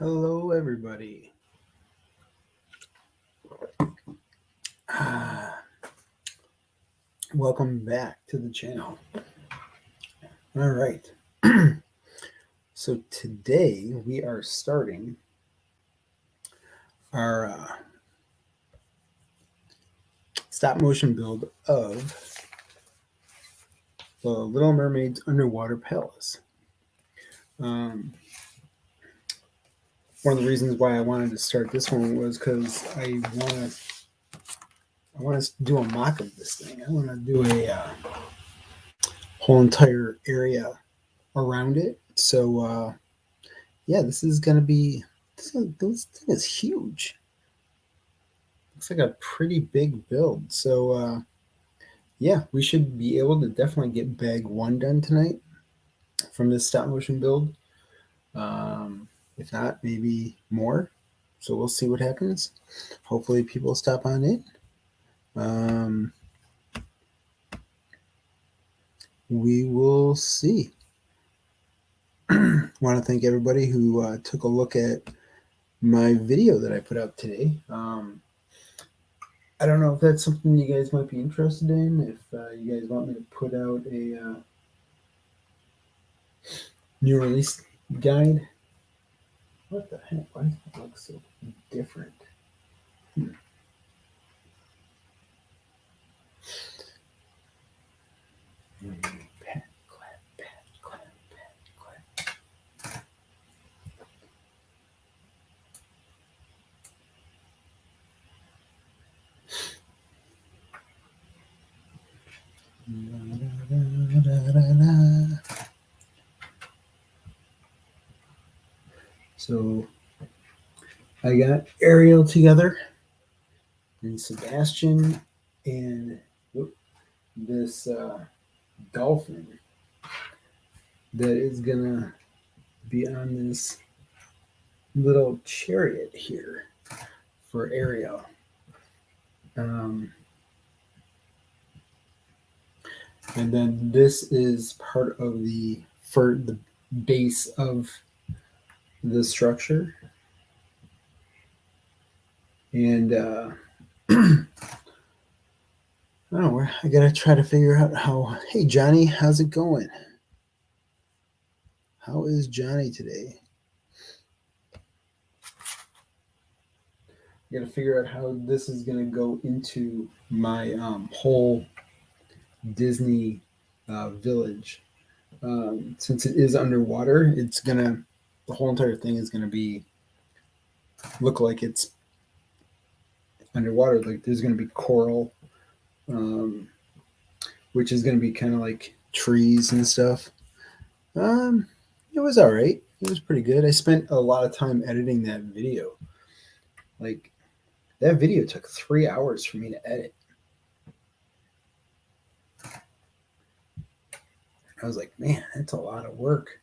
Hello, everybody. Welcome back to the channel. All right. So today we are starting our stop motion build of the Little Mermaid's underwater palace. One of the reasons why I wanted to start this one was because I want to do a mock of this thing. I want to do a whole entire area around it. So yeah, this is gonna be this thing is huge. Looks like a pretty big build. So yeah, we should be able to definitely get bag one done tonight from this stop motion build. If not, maybe more. So we'll see what happens. Hopefully people stop on in. We will see. Want to thank everybody who took a look at my video that I put out today. I don't know if that's something you guys might be interested in. If you guys want me to put out a new release guide. What the heck? Why does it look so different? Pat, clap, pat, clap, pat, clap. So I got Ariel together and Sebastian and this dolphin that is gonna be on this little chariot here for Ariel. And then this is part of the base of the structure. And I don't know, I gotta try to figure out how. Hey Johnny, how's it going? How is Johnny today? I gotta figure out how this is gonna go into my whole Disney village. Since it is underwater, the whole entire thing is gonna look like it's underwater. Like there's gonna be coral, which is gonna be kind of like trees and stuff. It was all right. It was pretty good. I spent a lot of time editing that video. Like that video took 3 hours for me to edit. I was like, man, that's a lot of work.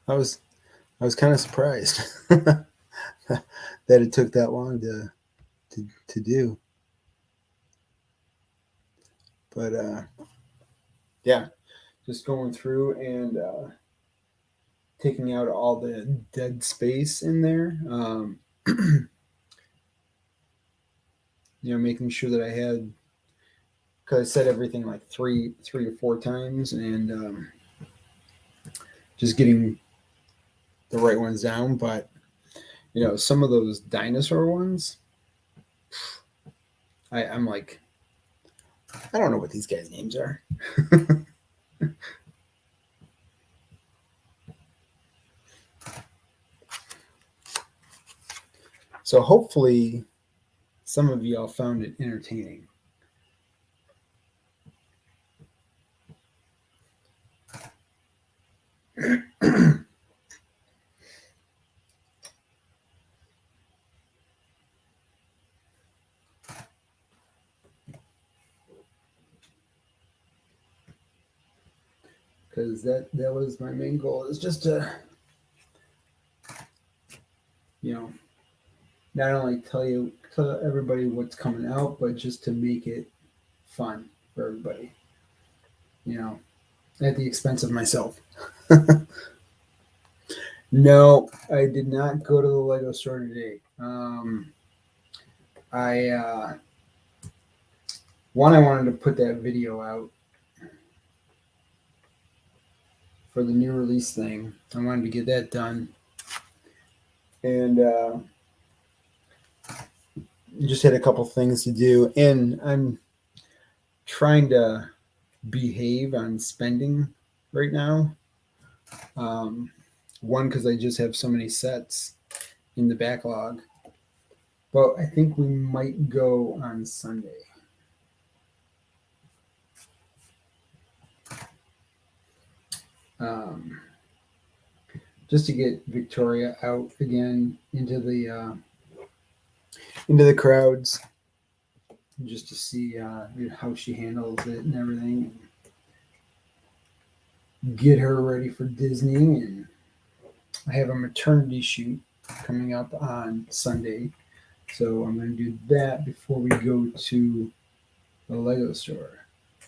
I was kind of surprised that it took that long to do. But yeah, just going through and taking out all the dead space in there. Making sure that I had, because I said everything like three to four times, and just getting the right ones down. But some of those dinosaur ones, I'm like, I don't know what these guys' names are. So hopefully some of y'all found it entertaining. Because that was my main goal, is just to not only tell everybody what's coming out, but just to make it fun for everybody, at the expense of myself. No, I did not go to the Lego store today. I One, I wanted to put that video out for the new release thing. I wanted to get that done, and just had a couple things to do. And I'm trying to behave on spending right now. Um, One, because I just have so many sets in the backlog, but I think we might go on Sunday. Um, just to get Victoria out again into the crowds, just to see how she handles it and everything. Get her ready for Disney, and I have a maternity shoot coming up on Sunday, so I'm going to do that before we go to the Lego store.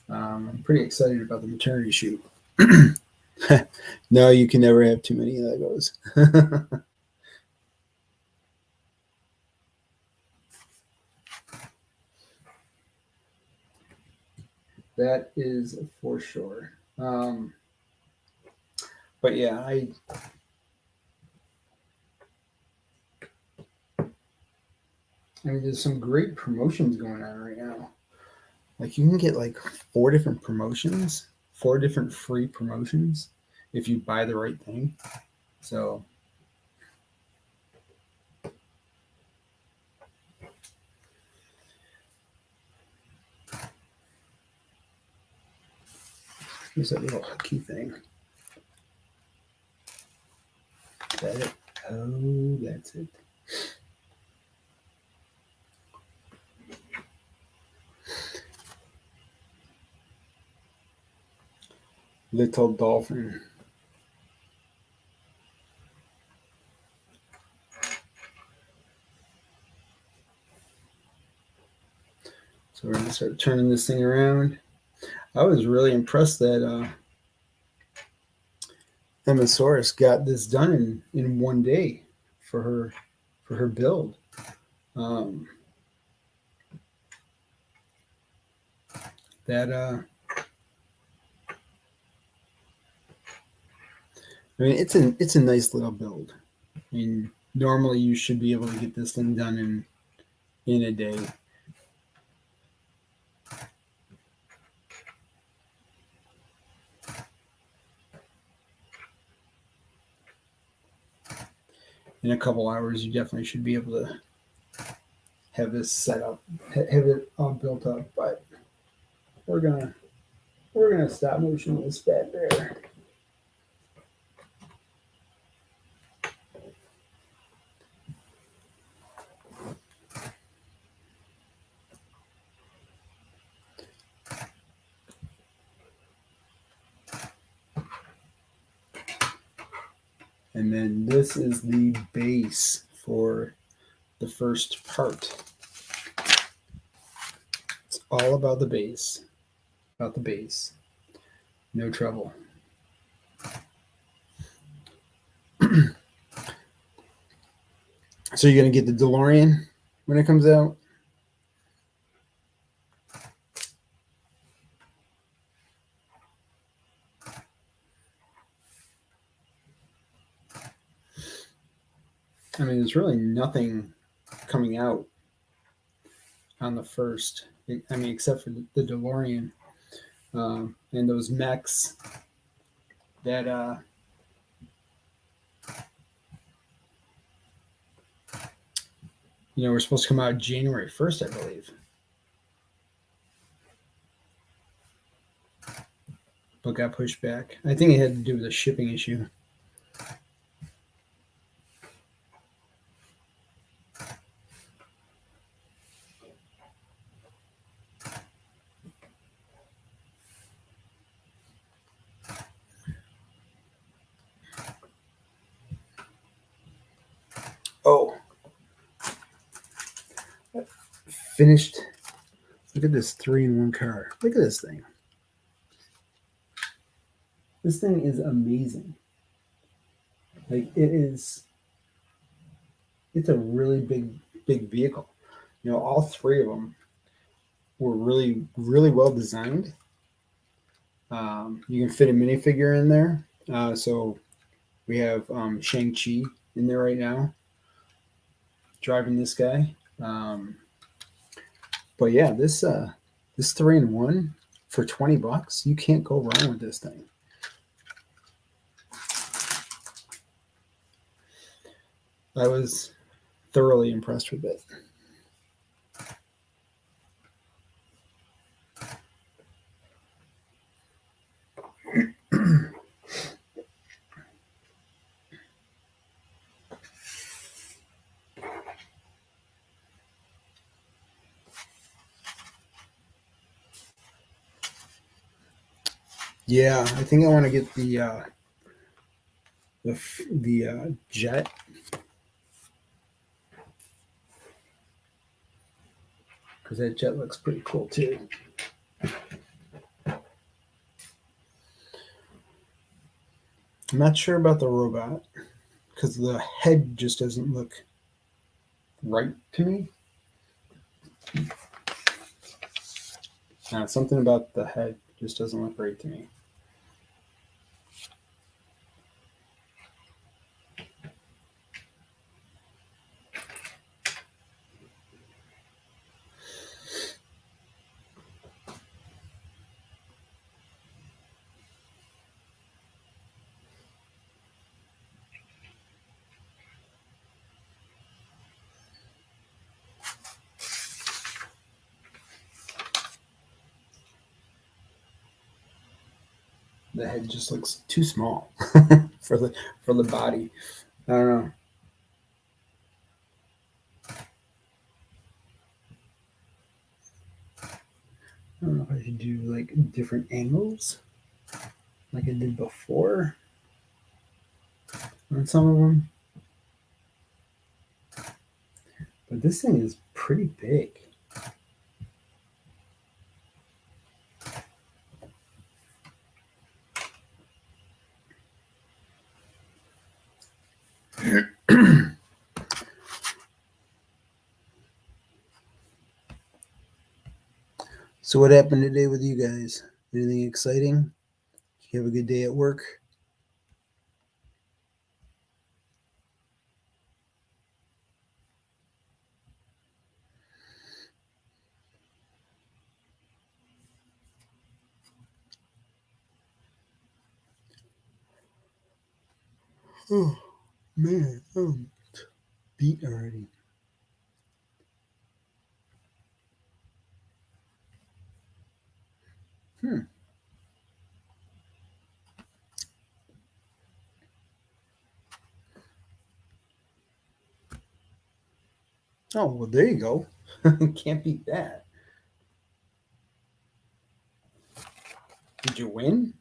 I'm pretty excited about the maternity shoot. No, you can never have too many Legos. That is for sure. But yeah, I mean, there's some great promotions going on right now. Like you can get like 4 different promotions, 4 different free promotions if you buy the right thing. So here's that little key thing. Is that it? Oh, that's it. Little dolphin. So we're gonna start turning this thing around. I was really impressed that Emmasaurus got this done in 1 day for her build. Um, that I mean, it's a nice little build. I mean, normally you should be able to get this thing done in a day. In a couple hours, you definitely should be able to have this set up, have it all built up. But we're gonna we're gonna stop motion this bad bear. And then this is the base for the first part. It's all about the base. About the base. No trouble. So you're gonna get the DeLorean when it comes out? I mean, there's really nothing coming out on the first. I mean, except for the DeLorean and those mechs that were supposed to come out January 1st, I believe. But got pushed back. I think it had to do with a shipping issue. Oh, finished. Look at this 3-in-1 car. Look at this thing. This thing is amazing. Like it's a really big vehicle. All three of them were really well designed. You can fit a minifigure in there. So we have Shang-Chi in there right now, driving this guy. But yeah, this 3-in-1 for $20, you can't go wrong with this thing. I was thoroughly impressed with it. Yeah, I think I want to get the jet. Because that jet looks pretty cool too. I'm not sure about the robot because the head just doesn't look right to me. Something about the head just doesn't look right to me. The head just looks too small for the body. I don't know. I don't know if I should do like different angles like I did before on some of them. But this thing is pretty big. So what happened today with you guys? Anything exciting? You have a good day at work? Oh man, I'm beat already. Hmm. Oh well, there you go. Can't beat that. Did you win?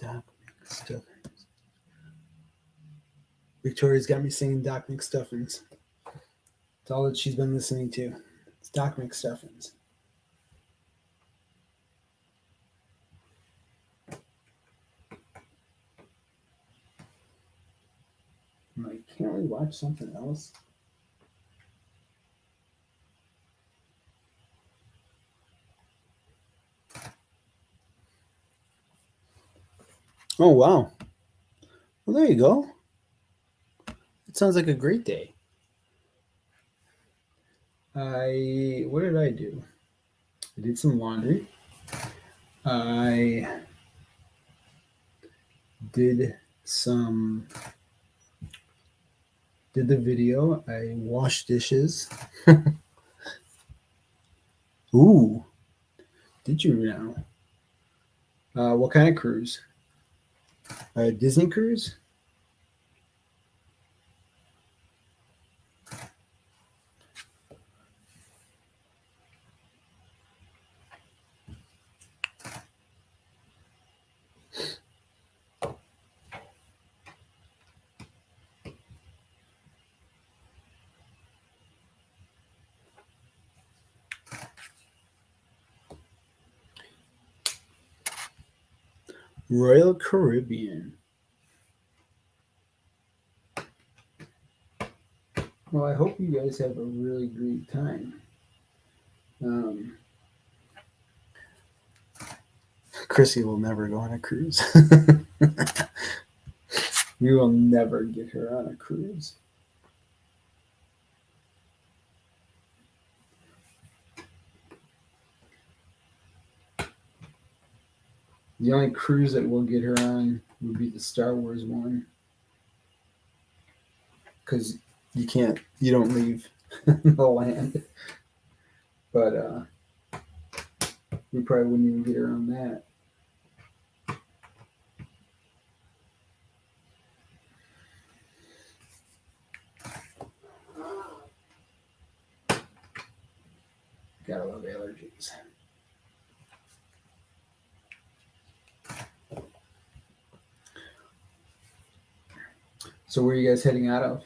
Doc McStuffins. Victoria's got me singing Doc McStuffins. It's all that she's been listening to. It's Doc McStuffins. I'm like, can't we watch something else? Oh wow. Well, there you go. It sounds like a great day. What did I do? I did some laundry. I did some did the video. I washed dishes. Ooh, did you now? What kind of cruise? A Disney cruise? Royal Caribbean. Well, I hope you guys have a really great time. Chrissy will never go on a cruise. We will never get her on a cruise. The only cruise that we'll get her on would be the Star Wars one. Because you don't leave the land. But we probably wouldn't even get her on that. Gotta love allergies. So where are you guys heading out of?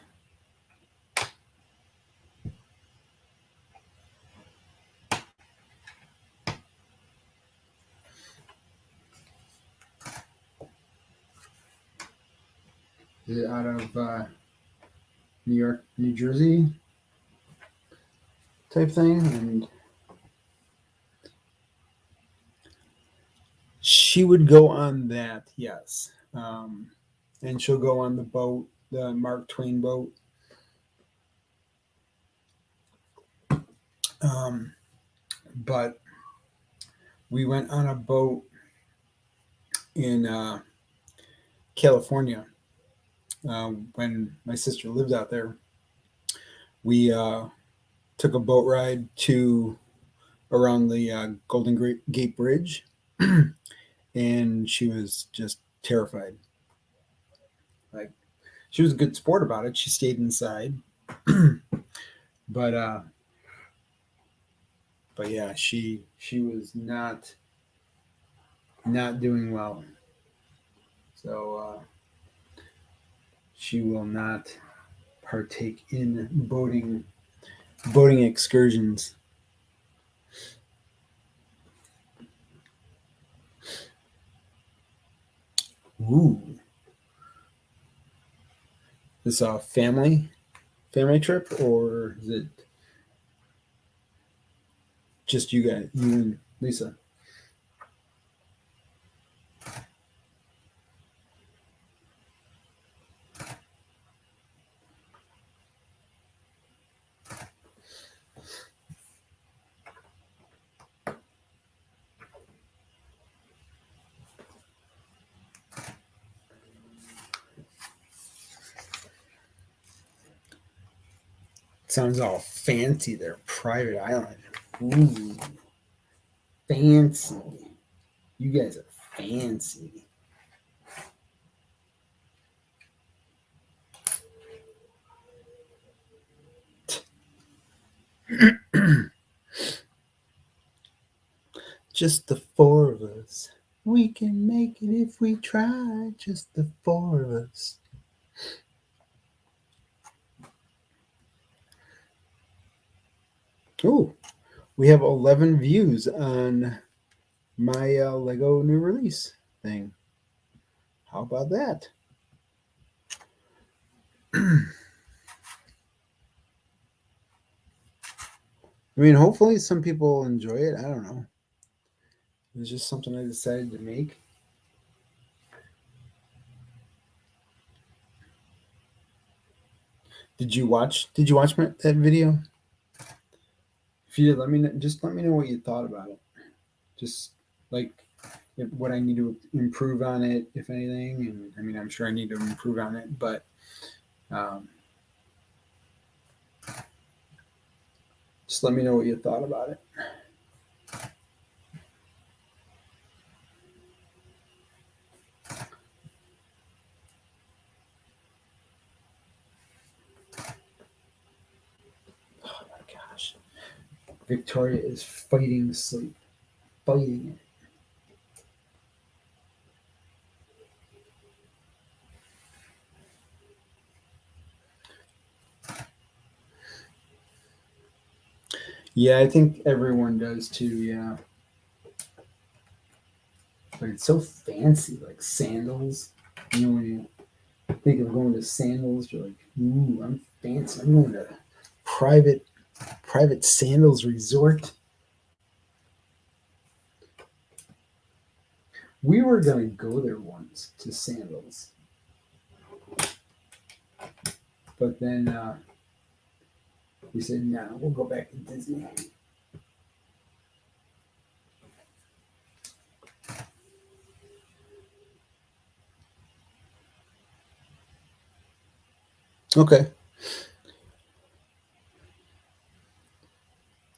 Is it out of New York, New Jersey type thing? And she would go on that, yes. And she'll go on the boat, the Mark Twain boat. But we went on a boat in California when my sister lived out there. We took a boat ride to around the Golden Gate Bridge, and she was just terrified. Like, she was a good sport about it. She stayed inside, but yeah, she was not doing well. So she will not partake in boating excursions. Ooh, this a family trip, or is it just you guys, you and Lisa? Sounds all fancy there. Private island. Ooh, fancy. You guys are fancy. Just the four of us. We can make it if we try. Just the four of us. Ooh, we have 11 views on my Lego new release thing. How about that? I mean, hopefully some people enjoy it. I don't know. It was just something I decided to make. Did you watch that video? If you did, let me know what you thought about it. Just like what I need to improve on it, if anything. And I mean, I'm sure I need to improve on it, but just let me know what you thought about it. Victoria is fighting sleep. Fighting it. Yeah, I think everyone does too, yeah. But it's so fancy, like sandals. You know, when you think of going to sandals, you're like, ooh, I'm fancy. I'm going to private sandals resort. We were gonna go there once to sandals, but then we said, "No, we'll go back to Disney." Okay.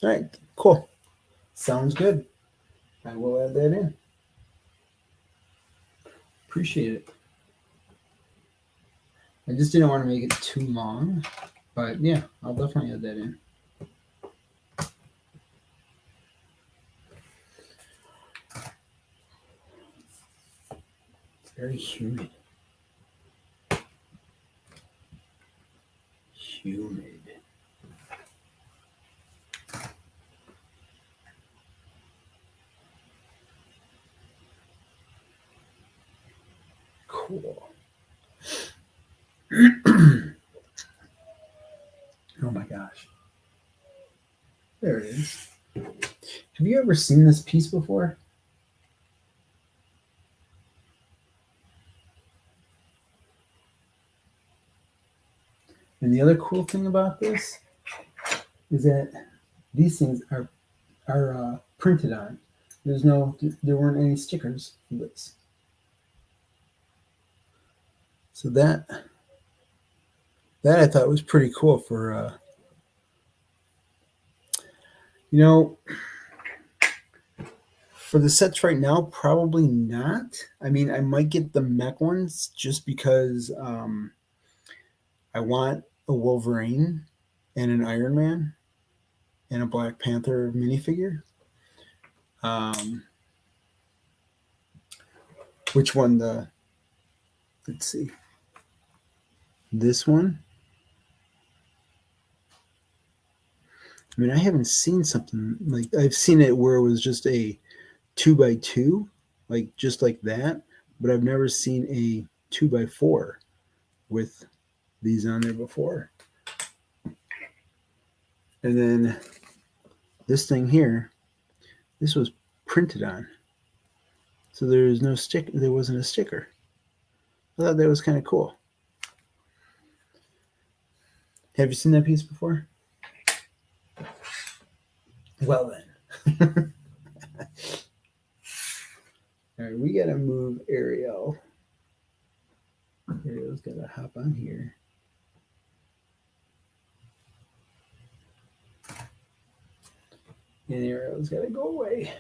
All right. Cool. Sounds good. I will add that in. Appreciate it. I just didn't want to make it too long, but yeah, I'll definitely add that in. It's very humid. Humid. Cool. Oh my gosh. There it is. Have you ever seen this piece before? And the other cool thing about this is that these things are printed on. There weren't any stickers for this. So that I thought was pretty cool for you know, for the sets right now, probably not. I mean, I might get the mech ones just because I want a Wolverine and an Iron Man and a Black Panther minifigure. Which one? Let's see. This one. I mean, I haven't seen something like I've seen it where it was just a 2x2, like just like that, but I've never seen a 2x4 with these on there before. And then this thing here, this was printed on, so there was no stick. There wasn't a sticker. I thought that was kind of cool. Have you seen that piece before? Well then. All right, we gotta move Ariel. Ariel's gotta hop on here. And Ariel's gotta go away.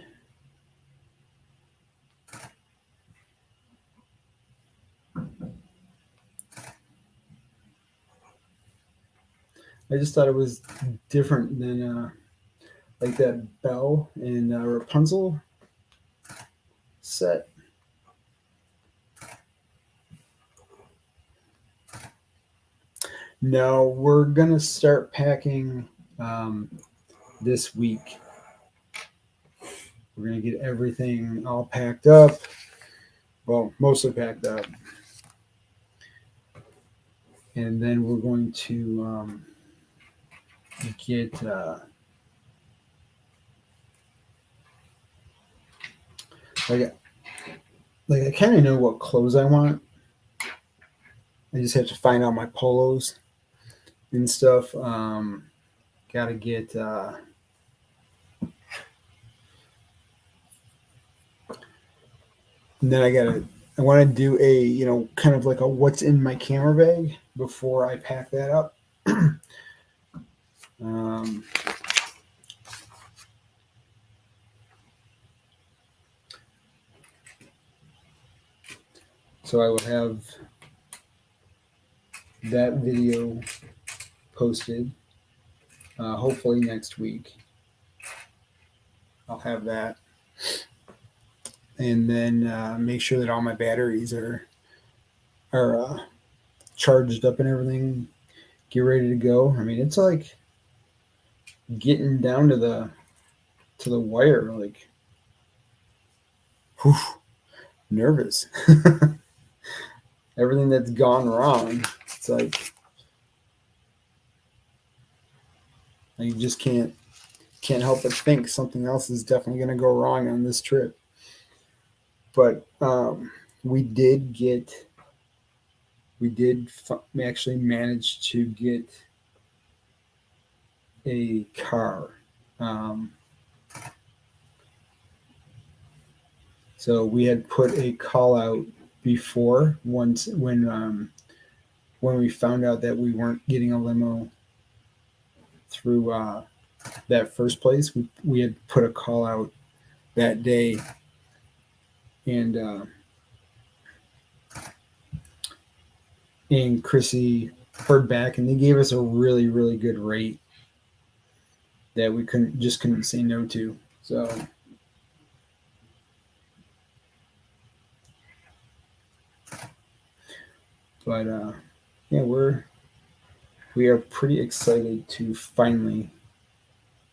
I just thought it was different than like that Belle and Rapunzel set. No, we're gonna start packing this week. We're gonna get everything all packed up. Well, mostly packed up, and then we're going to get. Like, like I kind of know what clothes I want. I just have to find out my polos and stuff. Got to get. And then I want to do a kind of like a what's in my camera bag before I pack that up. um, so I will have that video posted hopefully next week. I'll have that, and then make sure that all my batteries are charged up and everything. Get ready to go. I mean, it's like getting down to the wire. Like, whew, nervous. Everything that's gone wrong. It's like you just can't help but think something else is definitely going to go wrong on this trip. But we did actually manage to get a car. So we had put a call out before once when we found out that we weren't getting a limo through that first place. We had put a call out that day, and Chrissy heard back, and they gave us a really, really good rate that we couldn't say no to. So but yeah, we are pretty excited to finally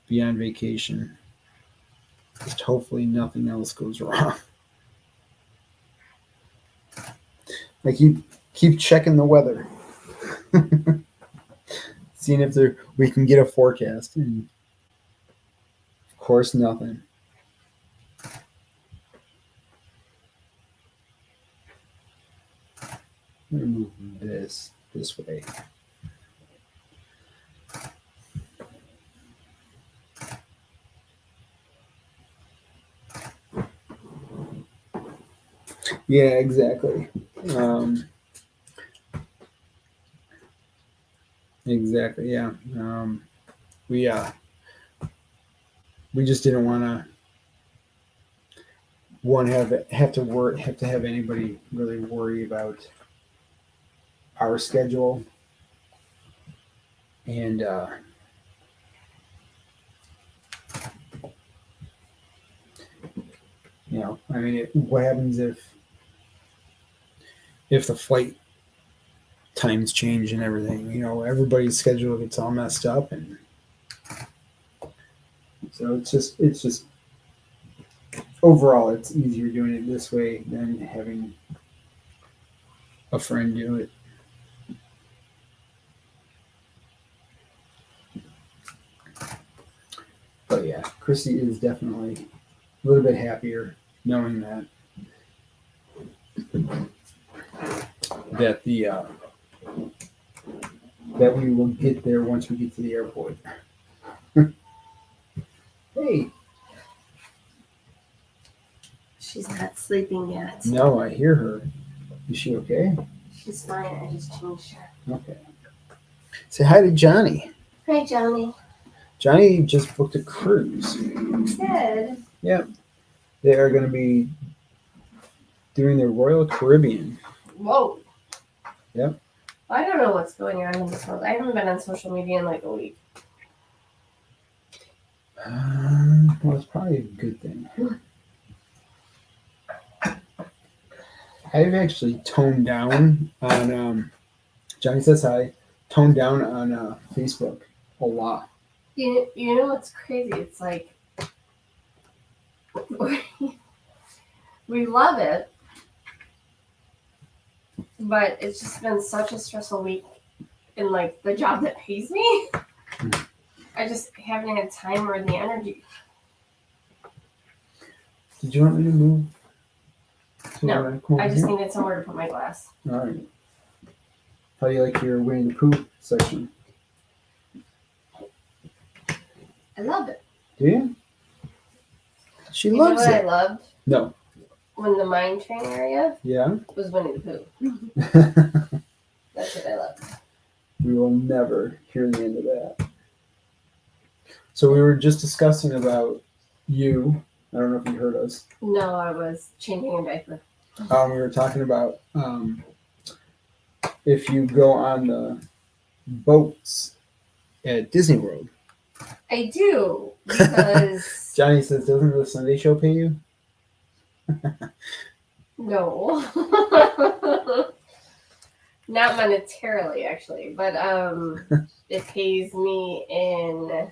be on vacation. Just hopefully nothing else goes wrong. I keep checking the weather, seeing if we can get a forecast, and of course nothing. I'm gonna move this way. Yeah, exactly. Exactly. Yeah. We just didn't want to have to have anybody really worry about our schedule, and I mean, what happens if the flight times change and everything? Everybody's schedule gets all messed up, and so it's just overall, it's easier doing it this way than having a friend do it. But yeah, Chrissy is definitely a little bit happier knowing that that we will get there once we get to the airport. Hey. She's not sleeping yet. No, I hear her. Is she okay? She's fine. I just changed her. Okay. Say hi to Johnny. Hi, Johnny. Johnny just booked a cruise. Good. Yep. They are going to be doing the Royal Caribbean. Whoa. Yep. I don't know what's going on in this world. I haven't been on social media in like a week. Well, it's probably a good thing. I've actually toned down on Johnny says hi. Toned down on Facebook a lot. You know what's crazy? It's like we love it, but it's just been such a stressful week in like the job that pays me. I just haven't had time or the energy. Did you want me to move? No, I just needed somewhere to put my glass. All right. How do you like your Winnie the Pooh section? I love it. Do you? She You loves know what it. I loved? No. When the mine train area Yeah? was Winnie the Pooh. That's what I loved. We will never hear the end of that. So we were just discussing about you. I don't know if you heard us. No, I was changing a diaper. We were talking about if you go on the boats at Disney World, I do because Johnny says, doesn't the Sunday show pay you? no, not monetarily actually, but it pays me in.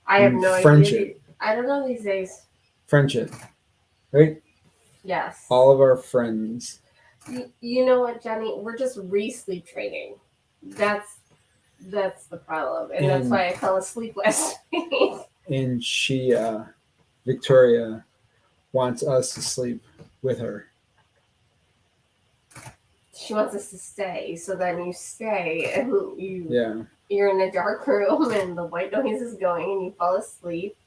I have no Friendship. idea. I don't know these days. Friendship. Right? Yes. All of our friends. You know what, Johnny? We're just re-sleep training. That's the problem, and that's why I fell asleep last night. And she, Victoria, wants us to sleep with her. She wants us to stay, so then you stay, and Yeah. you're in a dark room, and the white noise is going, and you fall asleep.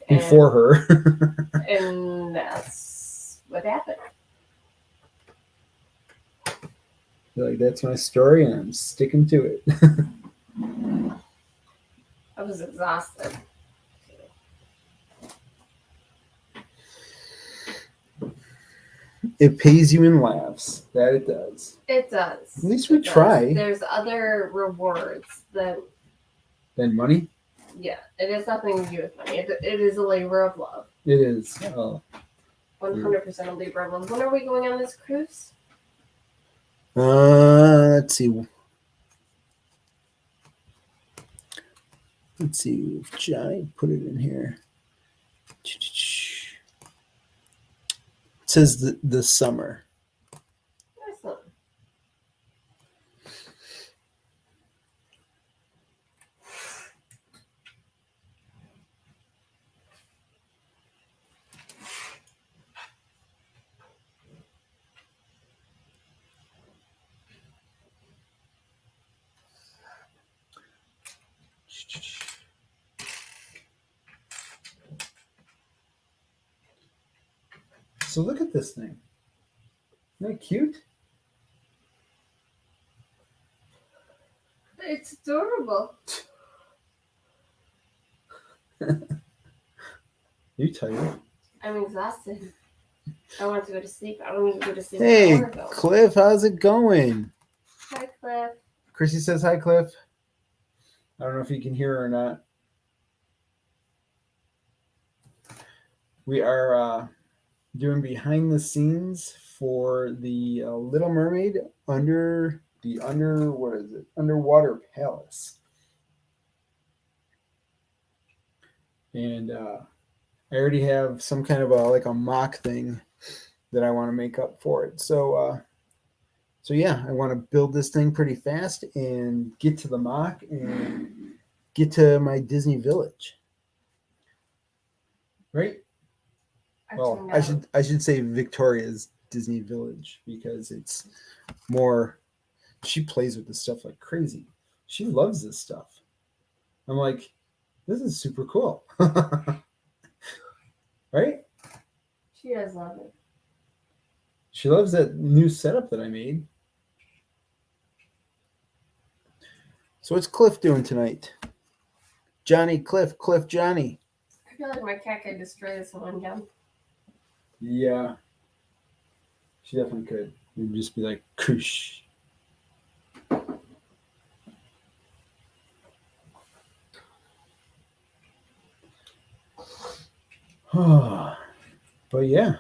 Before her. And that's what happened. You're like, that's my story, and I'm sticking to it. I was exhausted. It pays you in laughs. That it does. It does. At least we try. There's other rewards than money? Yeah, it has nothing to do with money. It is a labor of love. It is. 100% a labor of love. When are we going on this cruise? Let's see. Let's see if Johnny put it in here. It says the summer. Excellent. So look at this thing. Isn't that cute? It's adorable. You tired? I'm exhausted. I want to go to sleep. I don't need to go to sleep. Hey, Cliff, how's it going? Hi, Cliff. Chrissy says hi, Cliff. I don't know if you can hear her or not. We are doing behind the scenes for the Little Mermaid underwater palace. And I already have some kind of a mock thing that I want to make up for it. So yeah, I want to build this thing pretty fast and get to the mock and get to my Disney village. Right? Well, I should say Victoria's Disney Village because it's more. She plays with this stuff like crazy. She loves this stuff. I'm like, this is super cool. Right? She does love it. She loves that new setup that I made. So what's Cliff doing tonight? Johnny, Cliff, Johnny. I feel like my cat could destroy this one jump. Yeah. She definitely could. You'd just be like, koosh. But yeah.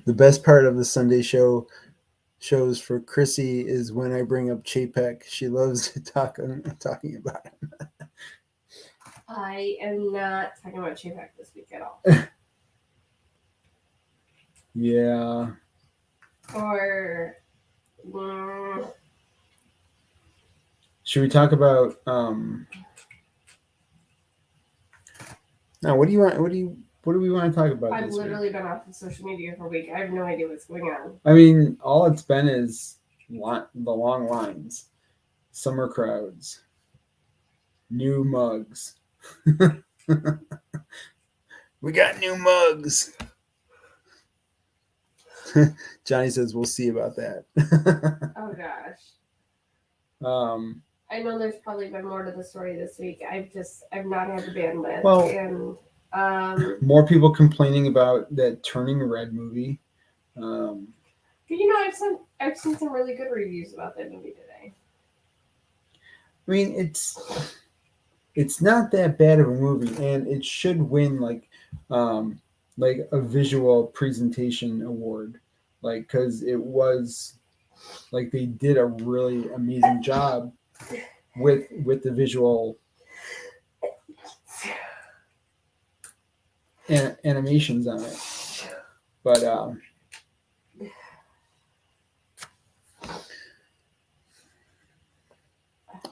The best part of the Sunday shows for Chrissy is when I bring up Chapek. She loves talking about him. I am not talking about Chapek this week at all. Yeah. Or should we talk about now what do we want to talk about? I've literally been off of social media for a week. I have no idea what's going on. I mean, all it's been is the long lines, summer crowds, new mugs. We got new mugs. Johnny says we'll see about that. Oh gosh. I know there's probably been more to the story this week. I've not had the bandwidth. Well, and more people complaining about that Turning Red movie. You know, I've seen some really good reviews about that movie today. I mean, it's not that bad of a movie, and it should win like a visual presentation award, like because it was like they did a really amazing job with the visual animations on it. But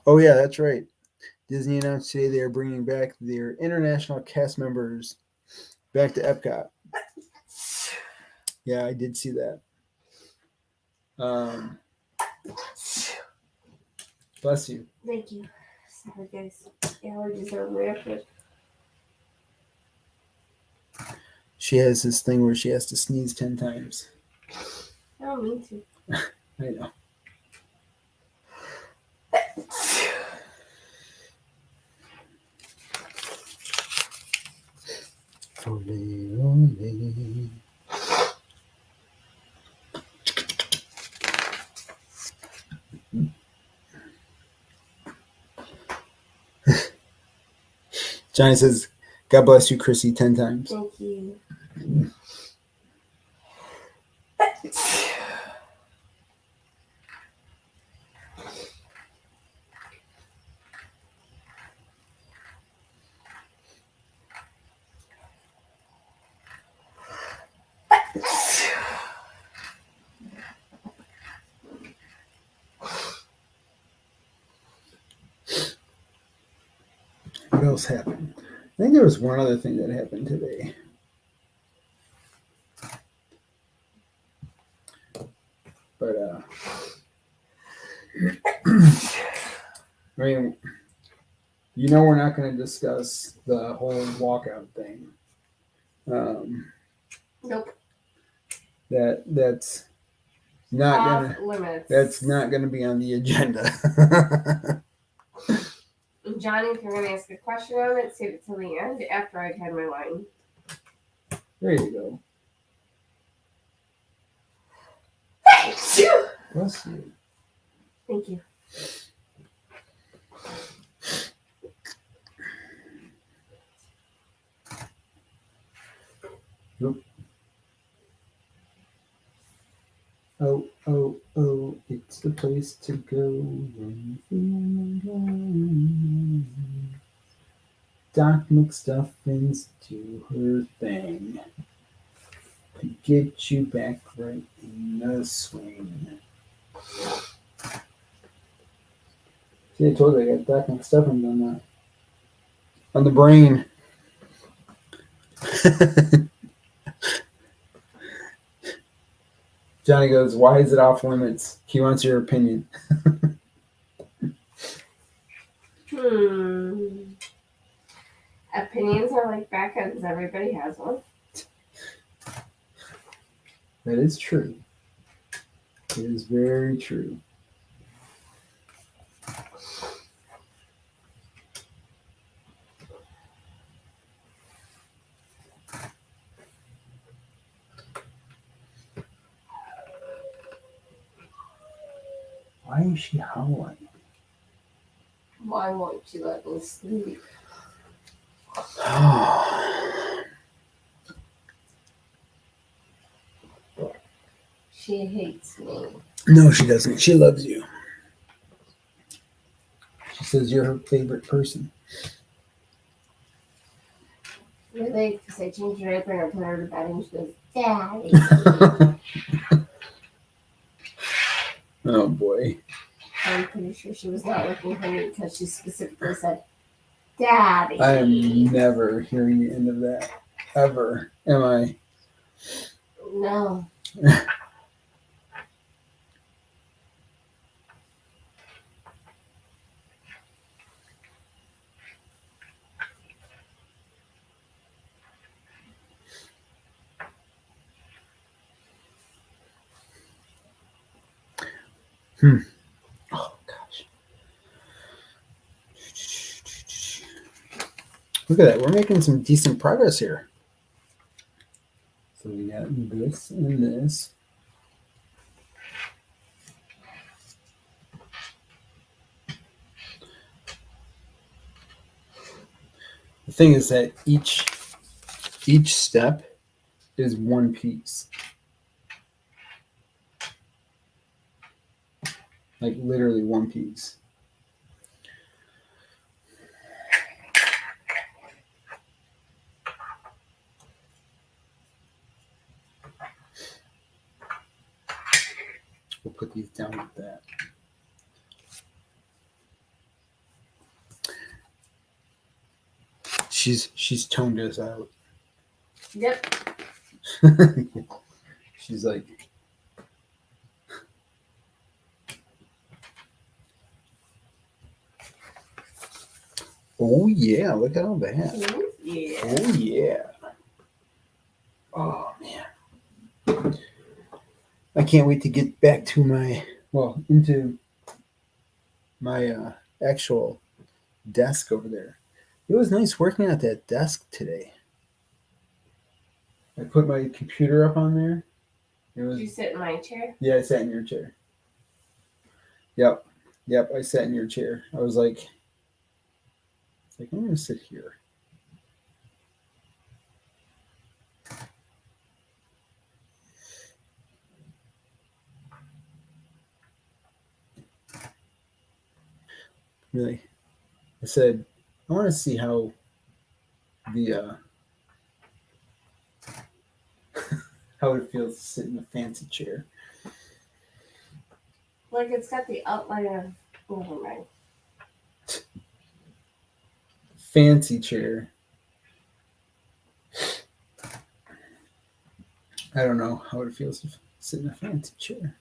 oh yeah, that's right. Disney announced today they are bringing back their international cast members back to Epcot. Yeah, I did see that. Bless you. Thank you. Sorry, guys. Allergies are rampant. She has this thing where she has to sneeze 10 times. I don't mean to. I know. Ole, ole. Johnny says, God bless you, Chrissy, 10 times. Thank you. What else happened? I think there was one other thing that happened today. But I mean, you know, we're not going to discuss the whole walkout thing. Nope. That's not Off gonna limits. that's not gonna be on the agenda. Johnny, if you're going to ask a question on it, save it till the end after I've had my wine. There you go. Bless you. Thank you. Nope. Oh, oh, oh, it's the place to go when you're feeling low. Doc McStuffins do her thing to get you back right in the swing. See, I told you I got Doc McStuffins on the brain. Johnny goes, why is it off limits? He wants your opinion. Opinions are like back ends. Everybody has one. That is true. It is very true. Why is she howling? Why won't you let me sleep? She hates me. No, she doesn't. She loves you. She says you're her favorite person. Really? Because I changed her diaper and I put her to bed and she goes, Daddy. Oh boy. I'm pretty sure she was not looking for me because she specifically said, Daddy. I am never hearing the end of that. Ever. Am I? No. Oh gosh. Look at that. We're making some decent progress here. So we got this and this. The thing is that each step is one piece. Like literally one piece. We'll put these down like that. She's toned us out. Yep. She's like, oh yeah, look at all that. Ooh, yeah. Oh yeah. Oh man. I can't wait to get back to into my actual desk over there. It was nice working at that desk today. I put my computer up on there. It was Did you sit in my chair? Yeah, I sat in your chair. Yep. I sat in your chair. I was like I'm gonna sit here. Really, I said I want to see how the how it feels to sit in a fancy chair. Like it's got the outline of. Never mind. Fancy chair. I don't know how it feels to sit in a fancy chair.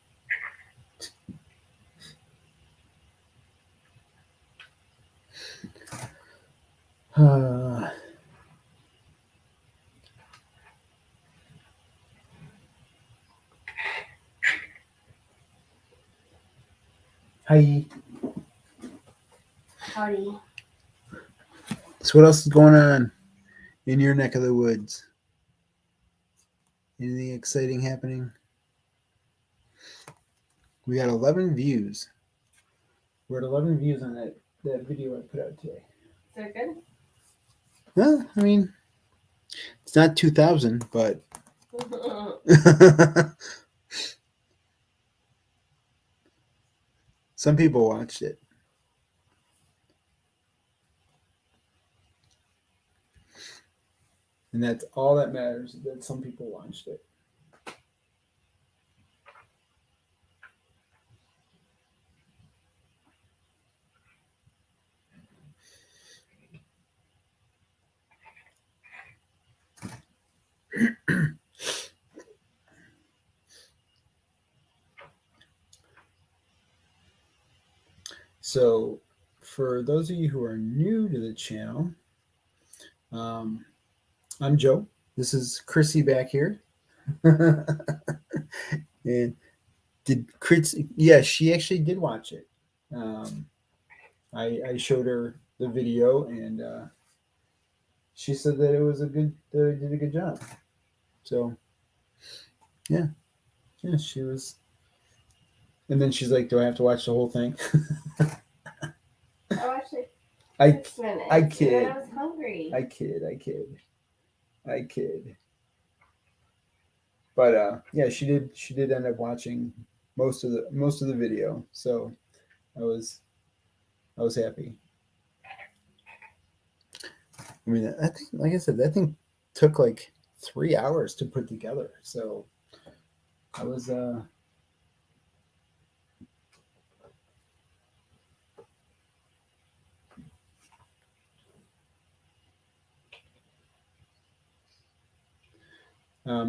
Hi. Howdy. So what else is going on in your neck of the woods? Anything exciting happening? We got 11 views. We're at 11 views on that video I put out today. Is that good? Well, I mean, it's not 2,000, but some people watched it. And that's all that matters, that some people watched it. So, for those of you who are new to the channel, I'm Joe. This is Chrissy back here. And she actually did watch it. I showed her the video, and she said that that I did a good job. So, yeah, she was. And then she's like, "Do I have to watch the whole thing?" I watched it. I 6 minutes. I kid. And then I was hungry. I kid. But yeah, she did end up watching most of the video. So I was happy. I mean, I think, like I said, that thing took like 3 hours to put together. So I was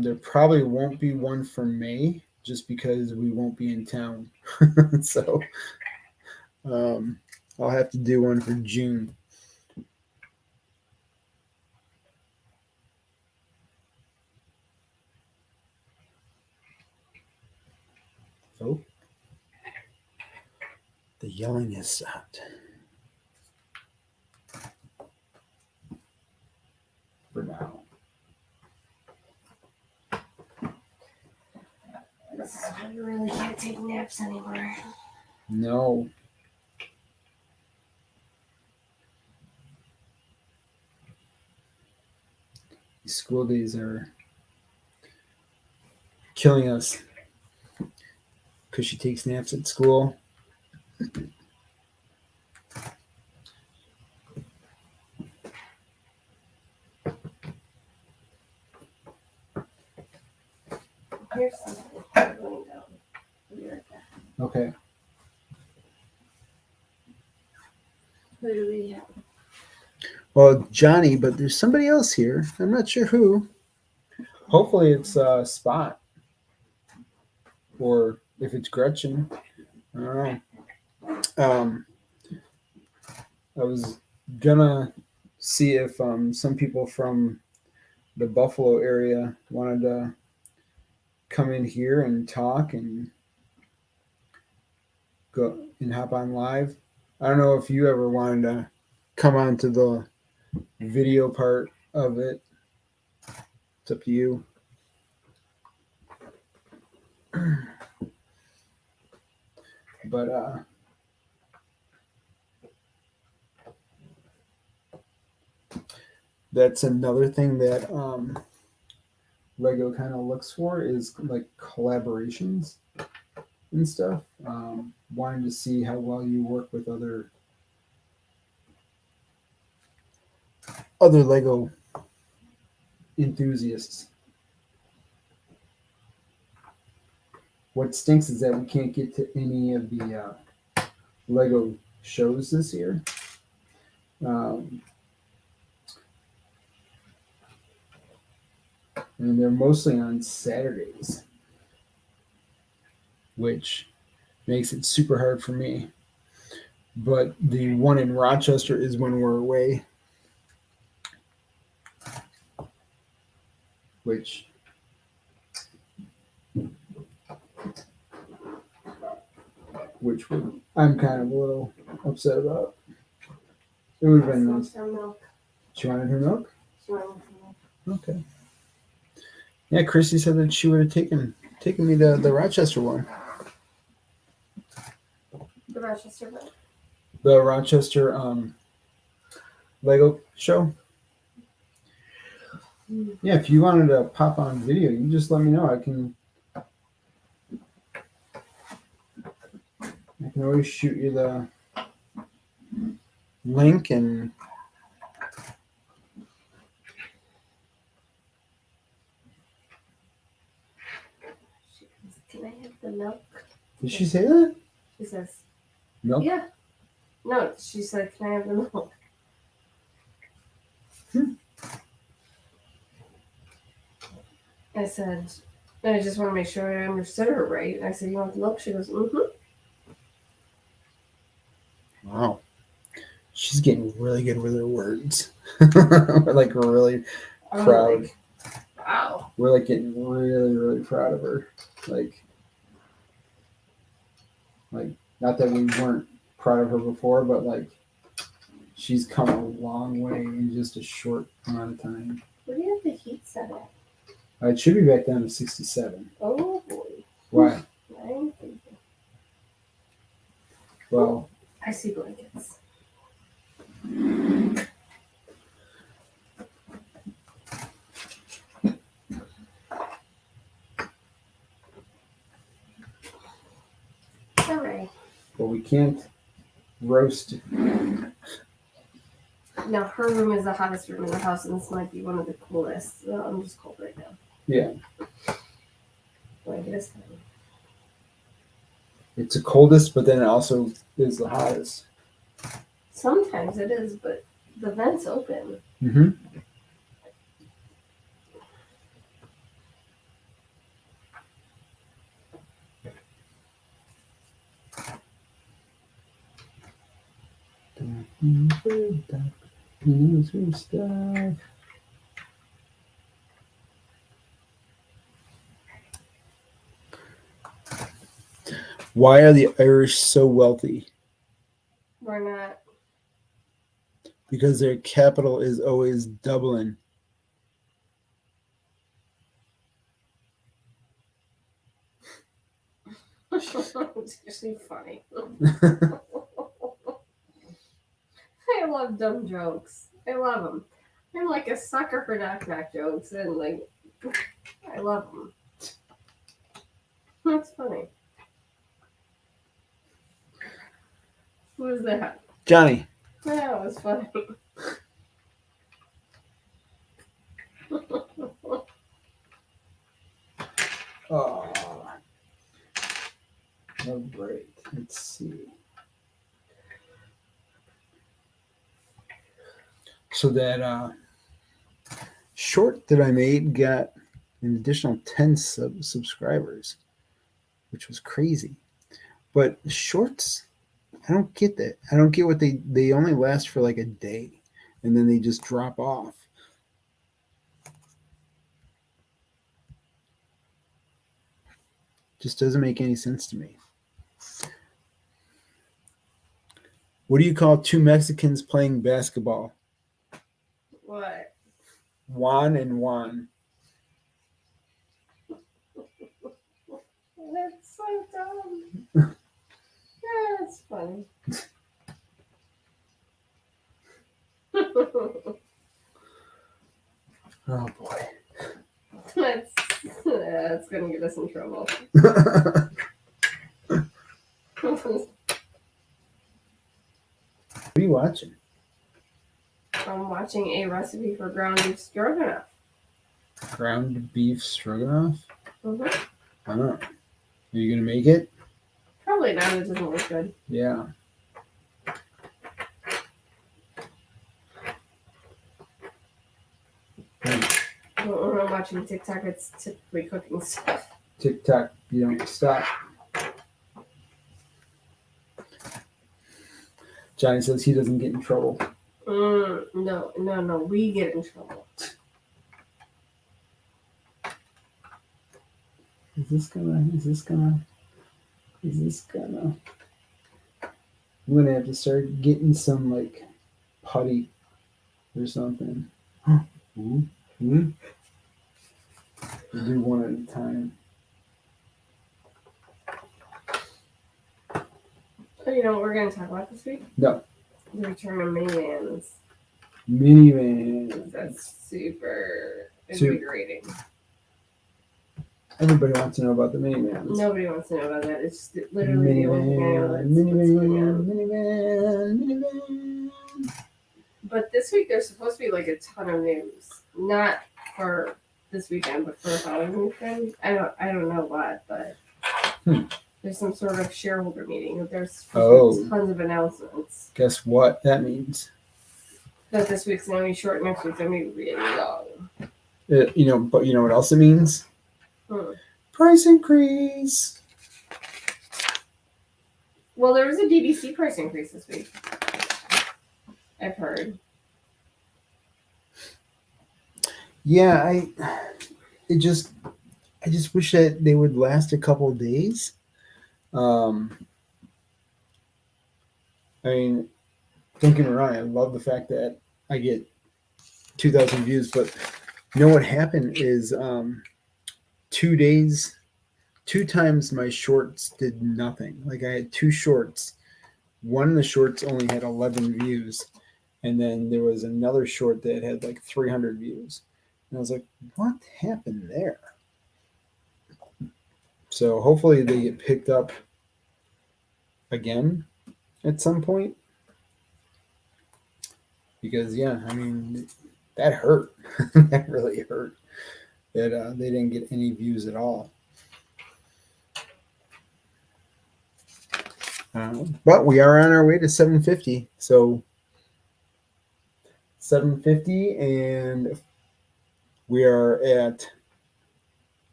there probably won't be one for May just because we won't be in town. So I'll have to do one for June. Oh, the yelling has stopped. For now. This is why you really can't take naps anymore. No. These school days are killing us because she takes naps at school. Here's something I'm going down. I'll be right back. Okay. Who do we have? Well, Johnny, but there's somebody else here. I'm not sure who. Hopefully it's Spot. Or if it's Gretchen. I don't know. I was gonna see if some people from the Buffalo area wanted to come in here and talk and go and hop on live. I don't know if you ever wanted to come on to the video part of it. It's up to you. But that's another thing that Lego kind of looks for is like collaborations and stuff. Wanting to see how well you work with other Lego enthusiasts. What stinks is that we can't get to any of the Lego shows this year. And they're mostly on Saturdays, which makes it super hard for me. But the one in Rochester is when we're away, which I'm kind of a little upset about. It would have been nice. Milk. She wanted her milk? She wanted some milk. Okay. Yeah, Chrissy said that she would have taken me to the Rochester one. The Rochester one? The Rochester Lego show. Yeah, if you wanted to pop on video, you just let me know. I can always shoot you the link and Can I have the milk? did she say that? She says, Milk? yeah. No, she said, can I have the milk? I said, I just want to make sure I understood her right. I said, you want the milk? She goes, mm-hmm. Wow. She's getting really good with her words. We're like really proud. Like, wow. We're like getting really, really proud of her. Like not that we weren't proud of her before, but like she's come a long way in just a short amount of time. Where do you have the heat set at? It should be back down to 67. Oh boy. Why? I'm thinking. Well, I see blankets. All right. but we can't roast. Now, her room is the hottest room in the house, and this might be one of the coolest. So I'm just cold right now. Yeah. Blanket is fine. It's the coldest, but then it also is the hottest. Sometimes it is, but the vent's open. Mm-hmm. Stuff. Why are the Irish so wealthy? We're not. Because their capital is always Dublin. It's actually funny. I love dumb jokes. I love them. I'm like a sucker for knock-knock jokes, and like, I love them. That's funny. Who was that? Johnny. Yeah, it was funny. Oh, oh, great. Let's see. So that short that I made got an additional 10 subscribers, which was crazy. But shorts, I don't get that. I don't get what they only last for like a day, and then they just drop off. Just doesn't make any sense to me. What do you call two Mexicans playing basketball? What? Juan and Juan. That's so dumb. Yeah, that's funny. Oh boy. That's gonna get us in trouble. What are you watching? I'm watching a recipe for ground beef stroganoff. Ground beef stroganoff? Mm-hmm. I don't know. Are you gonna make it? Probably not. It doesn't look good. Yeah. When I'm watching TikTok, it's typically cooking stuff. TikTok, you don't stop. Johnny says he doesn't get in trouble. No. We get in trouble. Is this gonna? I'm gonna have to start getting some like putty or something. Ooh. We'll do one at a time. Oh, you know what we're going to talk about this week? No. The return of minivans. Minivan. That's super Super. invigorating. Everybody wants to know about the minivans. Nobody wants to know about that. It's just literally the only thing I know that's going on. Minivan. But this week there's supposed to be like a ton of news. Not for this weekend, but for the following weekend. I don't know what, but there's some sort of shareholder meeting. There's supposed to be tons of announcements. Guess what that means? That this week's gonna be short, next week's gonna be really long. But you know what else it means? Price increase. Well, there was a DVC price increase this week. I've heard. Yeah, I just wish that they would last a couple of days. I mean, don't get me wrong, I love the fact that I get 2,000 views, but you know what happened is 2 days, 2 times my shorts did nothing. Like I had 2 shorts. One of the shorts only had 11 views, and then there was another short that had like 300 views. And I was like, what happened there? So hopefully they get picked up again at some point. Because, yeah, I mean, that hurt. That really hurt. That they didn't get any views at all. But we are on our way to 750. So 750, and we are at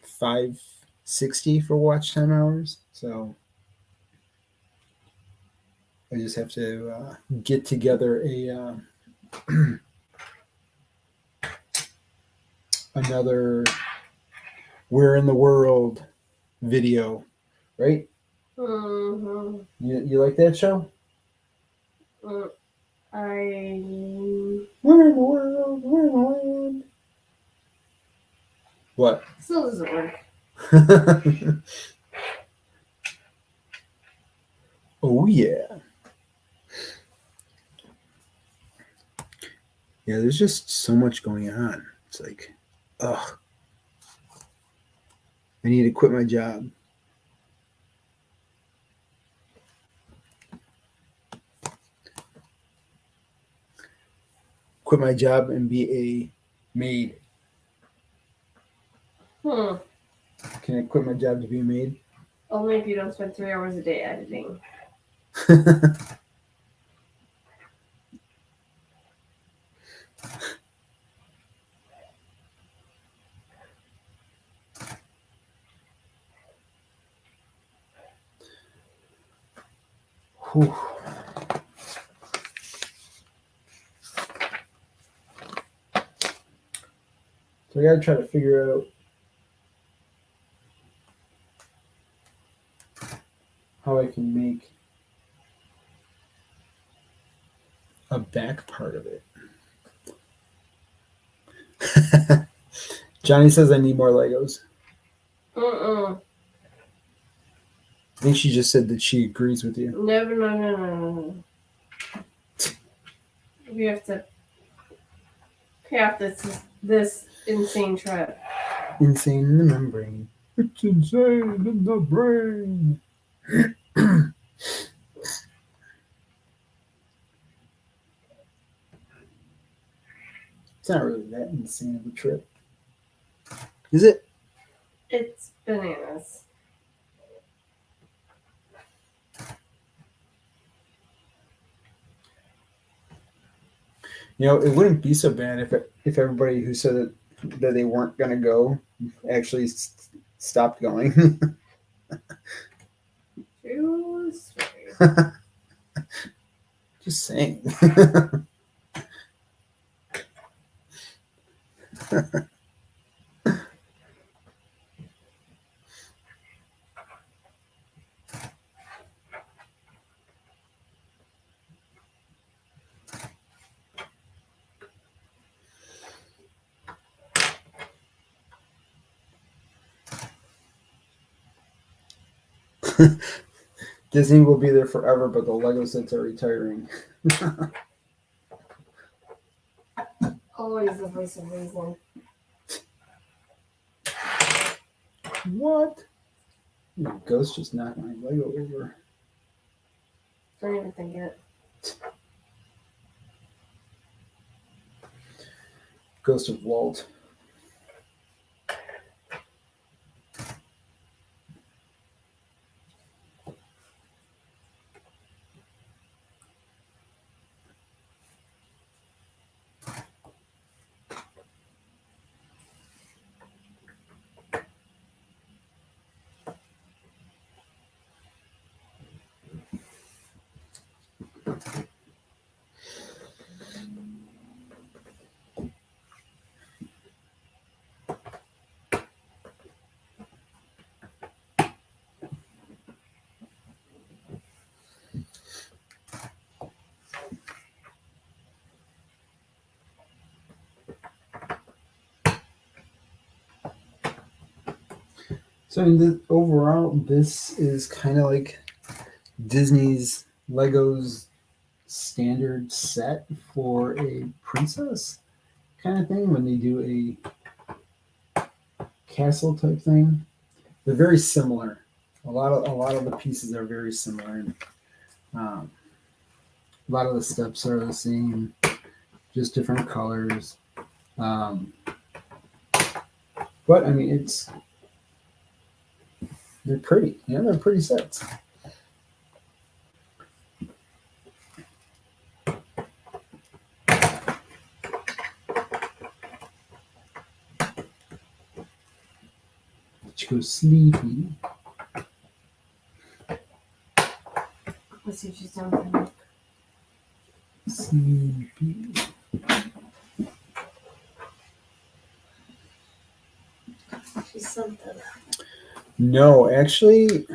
560 for watch time hours. So I just have to get together a another "Where in the World" video, right? Mm-hmm. You like that show? Where in the world? Where in the land? What? Still doesn't work. Oh yeah. Yeah, there's just so much going on. It's like, ugh, I need to quit my job. Quit my job and be a maid. Can I quit my job to be a maid? Only if you don't spend 3 hours a day editing. Whew. So I gotta try to figure out how I can make a back part of it. Johnny says I need more Legos. I think she just said that she agrees with you. No. We have to pay off this insane trip. Insane in the membrane. It's insane in the brain. It's not really that insane of a trip. Is it? It's bananas. You know, it wouldn't be so bad if everybody who said that they weren't going to go actually stopped going. True story. Just saying. Disney will be there forever, but the Lego sets are retiring. Always the voice of reason. What? Ghost just knocked my Lego over. Don't even think it. Ghost of Walt. So overall, this is kind of like Disney's Legos standard set for a princess kind of thing when they do a castle type thing. They're very similar. A lot of the pieces are very similar, and a lot of the steps are the same, just different colors. But I mean, they're pretty. Yeah, they're pretty sets. She goes sleepy. Let's see if she's done with milk. Sleepy. She's something. No, actually,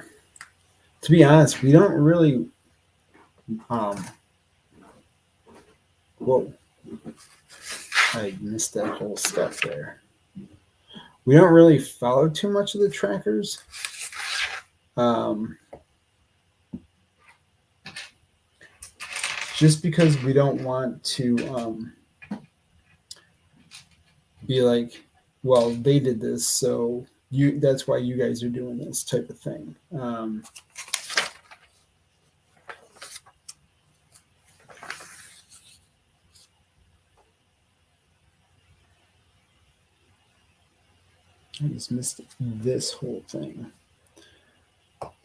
to be honest, we don't really. Whoa, I missed that whole stuff there. We don't really follow too much of the trackers. Just because we don't want to be like, well, they did this, so that's why you guys are doing this type of thing. I just missed this whole thing.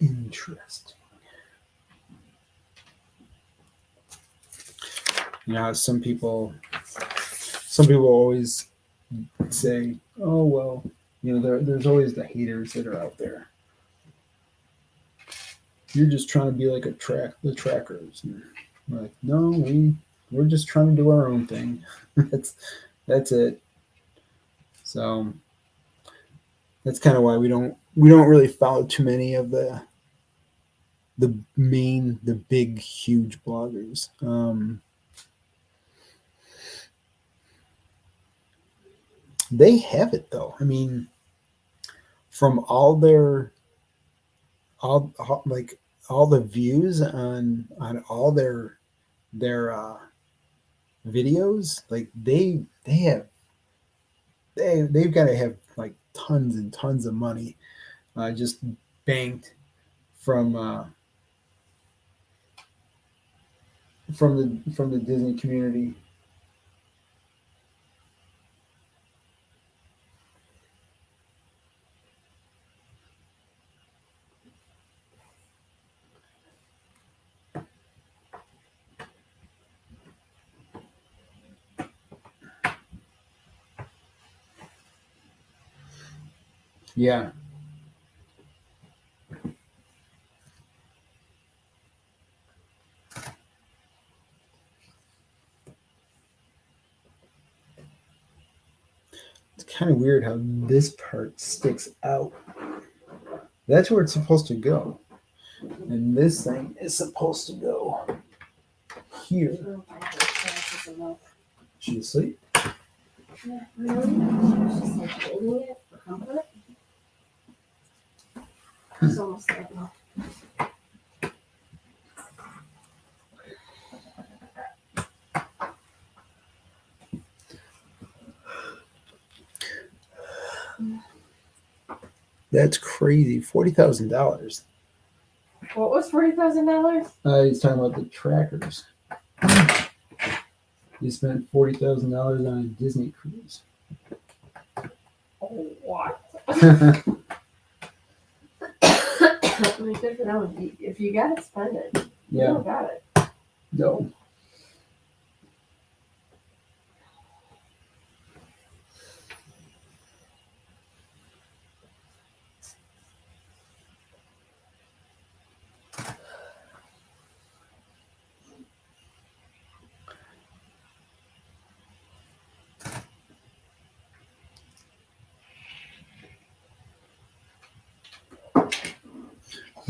Interesting. You know, some people always say, "Oh well, you know, there's always the haters that are out there. You're just trying to be like the trackers." And we're like, no, we're just trying to do our own thing. that's it. So that's kind of why we don't really follow too many of the big huge bloggers. They have it though. I mean, from all like all the views on all their videos, like they've got to have like tons and tons of money just banked from from the Disney community. Yeah. It's kind of weird how this part sticks out. That's where it's supposed to go. And this thing is supposed to go here. She asleep? Yeah, really? She's just like holding it for comfort. She's almost there now. That's crazy. $40,000. What was $40,000? He's talking about the trackers. He spent $40,000 on a Disney cruise. Oh, what? I mean, good for them. If you got it, spend it. You Yeah. don't got it. No.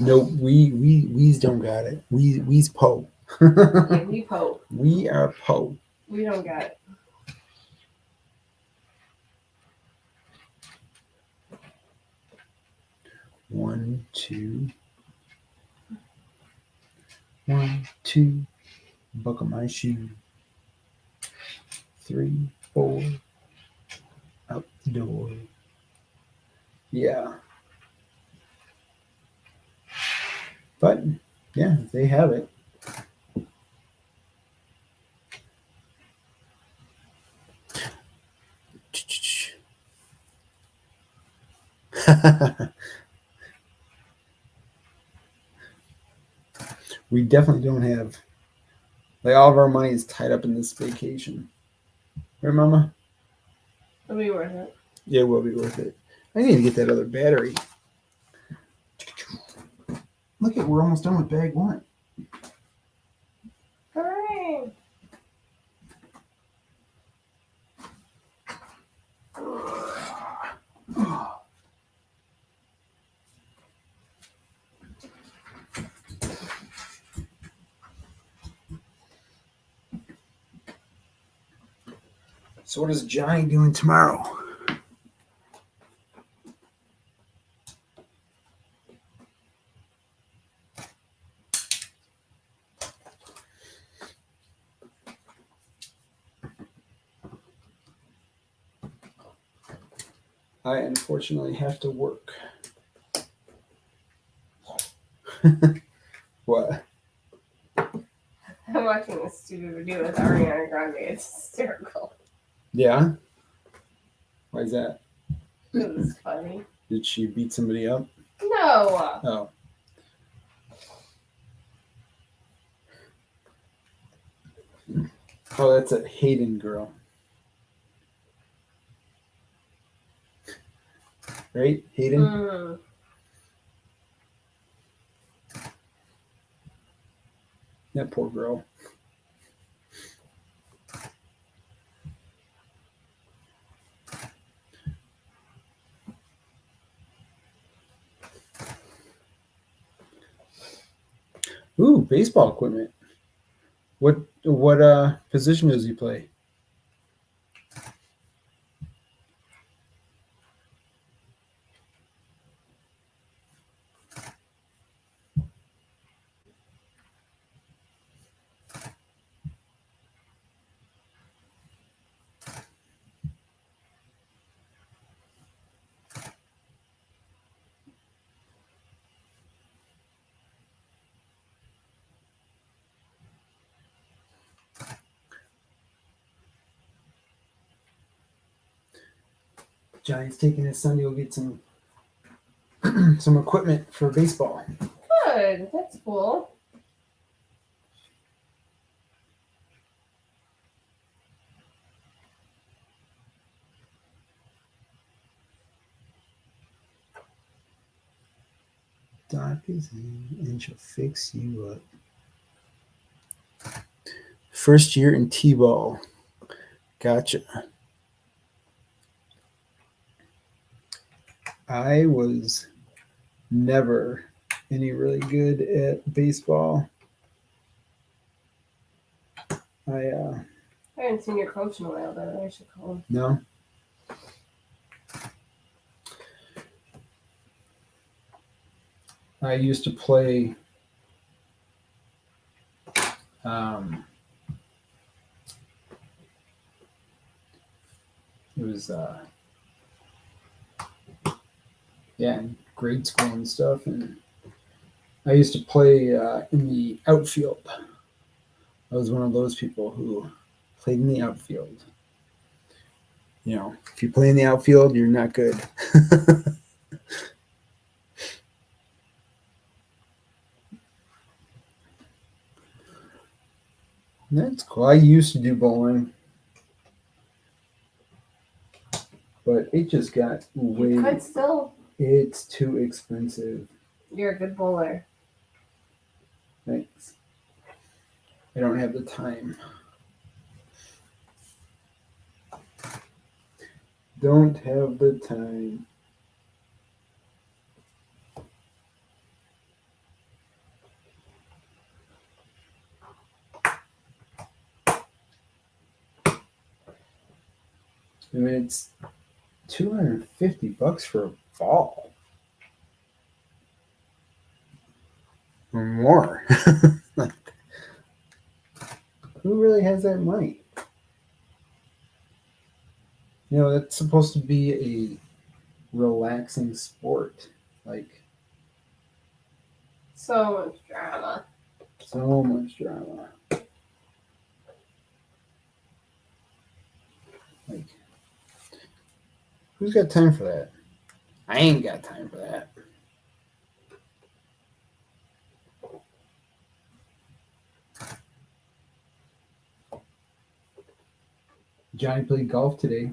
Nope, we's don't got it. We's po. Yeah, we po. We are po. We don't got it. One, two, buckle my shoe. 3, 4, out the door. Yeah. But yeah, they have it. We definitely don't have, like, all of our money is tied up in this vacation. Right, Mama? It'll be worth it. Yeah, it will be worth it. I need to get that other battery. Look at, we're almost done with bag 1. Hooray! So what is Johnny doing tomorrow? I unfortunately have to work. What? I'm watching this stupid video with Ariana Grande. It's hysterical. Yeah? Why is that? It was funny. Did she beat somebody up? No. Oh. Oh, that's a Hayden girl. Right? Hayden? Mm. That poor girl. Ooh, baseball equipment. What position does he play? Johnny's taking his son to go get some some equipment for baseball. Good. That's cool. Doc is in and she'll fix you up. First year in T-ball. Gotcha. I was never any really good at baseball. I haven't seen your coach in a while, though. I should call him. No. I used to play it was in grade school and stuff, and I used to play in the outfield. I was one of those people who played in the outfield. You know, if you play in the outfield, you're not good. That's cool. I used to do bowling, but it just got way. You could still. It's too expensive. You're a good bowler. Thanks. I don't have the time. Don't have the time. I mean, it's $250 for a ball. Or more. Like, who really has that money? You know, that's supposed to be a relaxing sport. Like, So much drama. so much drama. Like, who's got time for that? I ain't got time for that. Johnny played golf today.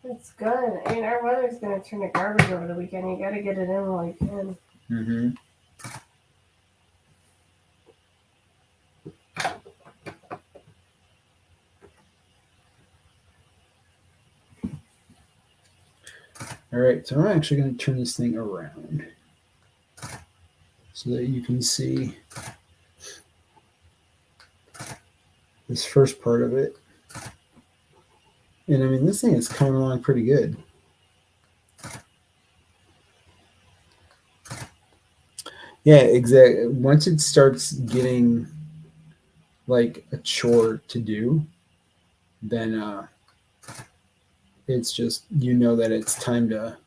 It's good. I mean, our weather's going to turn to garbage over the weekend. You got to get it in while you can. Mm-hmm. All right, so I'm actually going to turn this thing around so that you can see this first part of it. And I mean, this thing is coming along pretty good. Yeah, exactly. Once it starts getting like a chore to do, then It's just you know that it's time to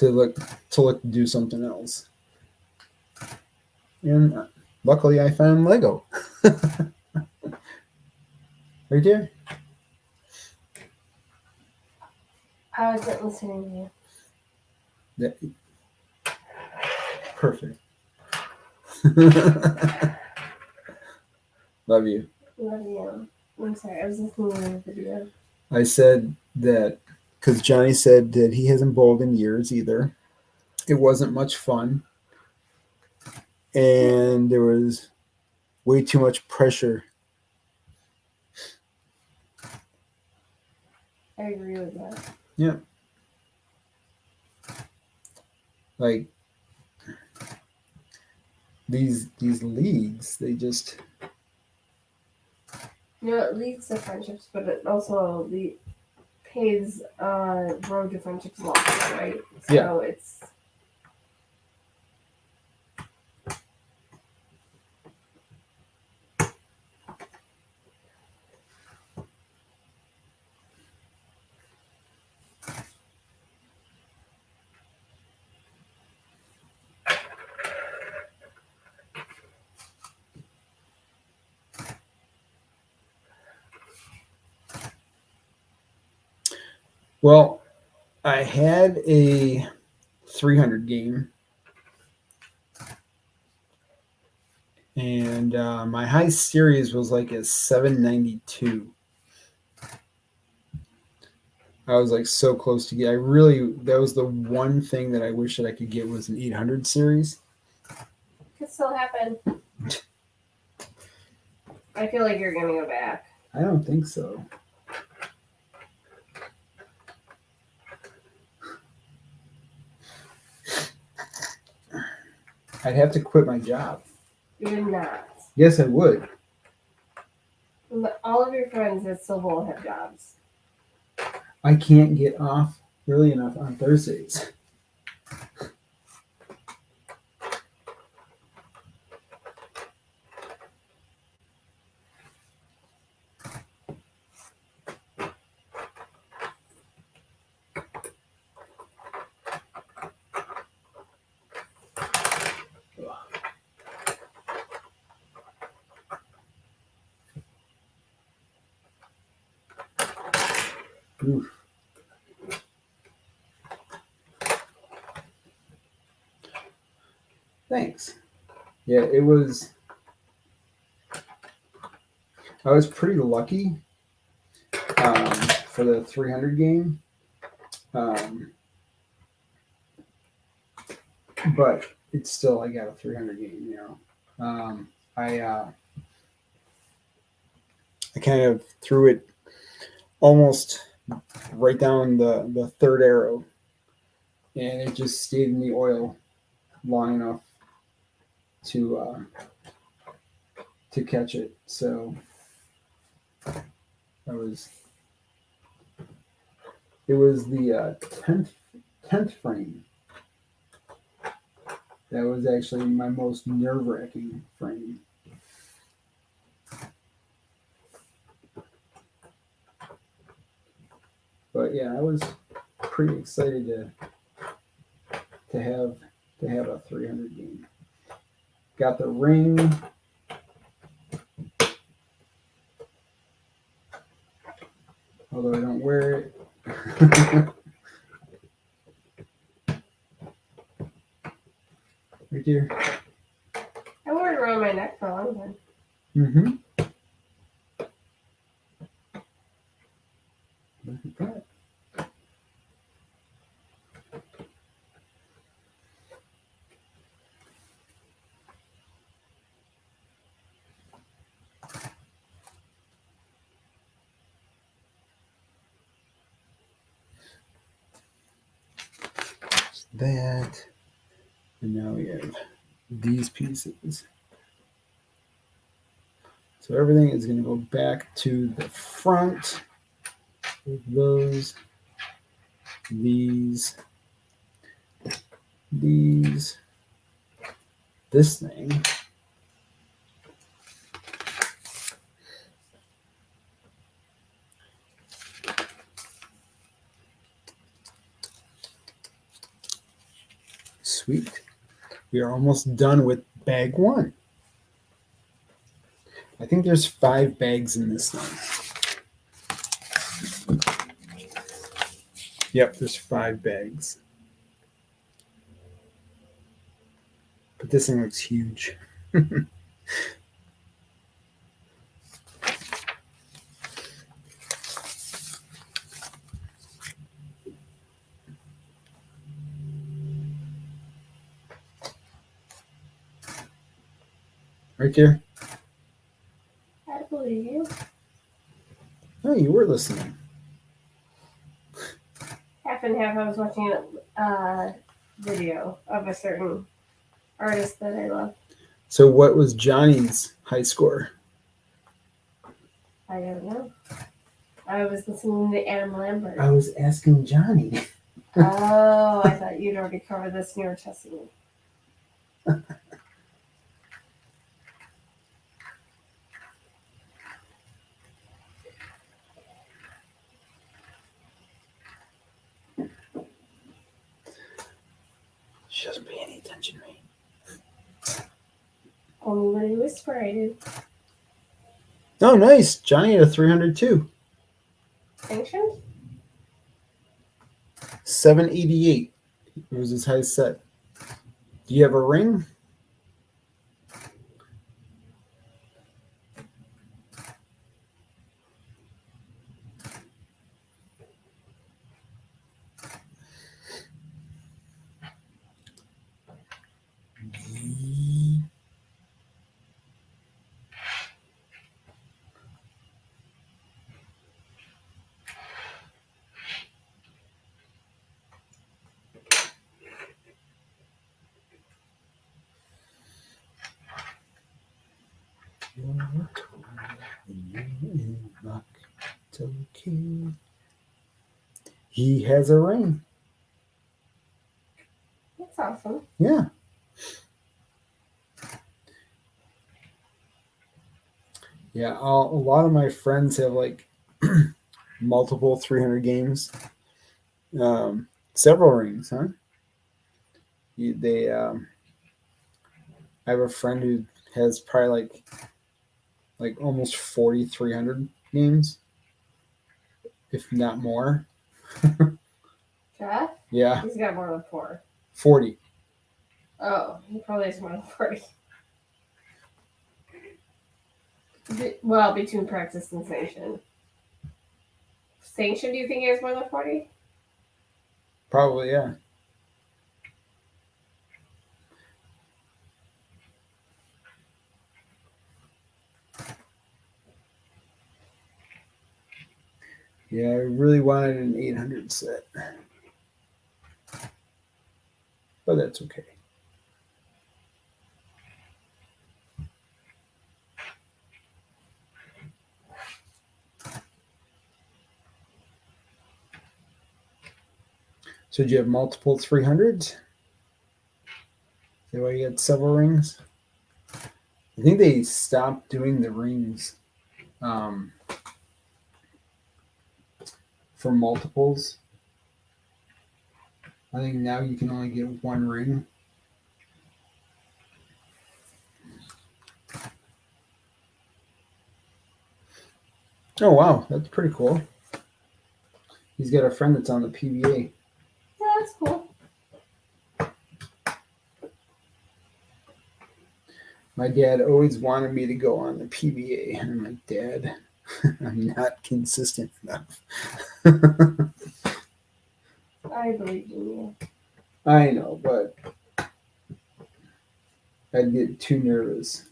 look to do something else. And luckily, I found Lego right there. I wasn't listening to you. That, perfect. Love you. Love you. I'm sorry, I was listening to the video. I said that because Johnny said that he hasn't bowled in years either. It wasn't much fun, and there was way too much pressure. I agree with that. Yeah. Like these leagues, they just It leads to friendships, but it also pays road to friendships losses, right? So Yeah. it's well, I had a 300 game, and my high series was like a 792. I was like so close to get. That was the one thing that I wish that I could get was an 800 series. could still happen. I feel like you're gonna go back. I don't think so. I'd have to quit my job. You're not. Yes, I would. All of your friends that still won't have jobs. I can't get off early enough on Thursdays. Oof. Thanks. Yeah, it was. I was pretty lucky for the 300 game, but it's still I got a 300 game. I kind of threw it almost right down the third arrow, and it just stayed in the oil long enough to catch it. So it was the 10th frame. That was actually my most nerve-wracking frame. But yeah, I was pretty excited to have a 300 game. Got the ring. Although I don't wear it. Right there. I wore it around my neck for a long time. Mm-hmm. Look at that. That, and now we have these pieces. So everything is going to go back to the front with those, these, this thing. Sweet. We are almost done with bag 1. I think there's 5 bags in this thing. Yep, there's 5 bags. But this thing looks huge. Right there? I believe you. Oh, you were listening. Half and half. I was watching a video of a certain artist that I love. So what was Johnny's high score? I don't know. I was listening to Adam Lambert. I was asking Johnny. Oh, I thought you'd already covered this and you were testing me. She doesn't pay any attention to me. Only when he whispered I did. Oh, nice. Johnny had a 302. Sanctioned? 788. It was his highest set. Do you have a ring? He has a ring. That's awesome. Yeah. Yeah, a lot of my friends have like multiple 300 games. Several rings, huh? I have a friend who has probably like almost 4,300 games, if not more. Jeff? Yeah, He's got more than 4. 40. Oh, he probably has more than 40. Well, between practice and sanction. Sanction, do you think he has more than 40? Probably, yeah. Yeah, I really wanted an 800 set. But that's okay. So did you have multiple 300s? Is that why you had several rings? I think they stopped doing the rings for multiples. I think now you can only get 1 ring. Oh, wow. That's pretty cool. He's got a friend that's on the PBA. Yeah, that's cool. My dad always wanted me to go on the PBA. And I'm like, Dad, I'm not consistent enough. I believe in you. I know, but I'd get too nervous.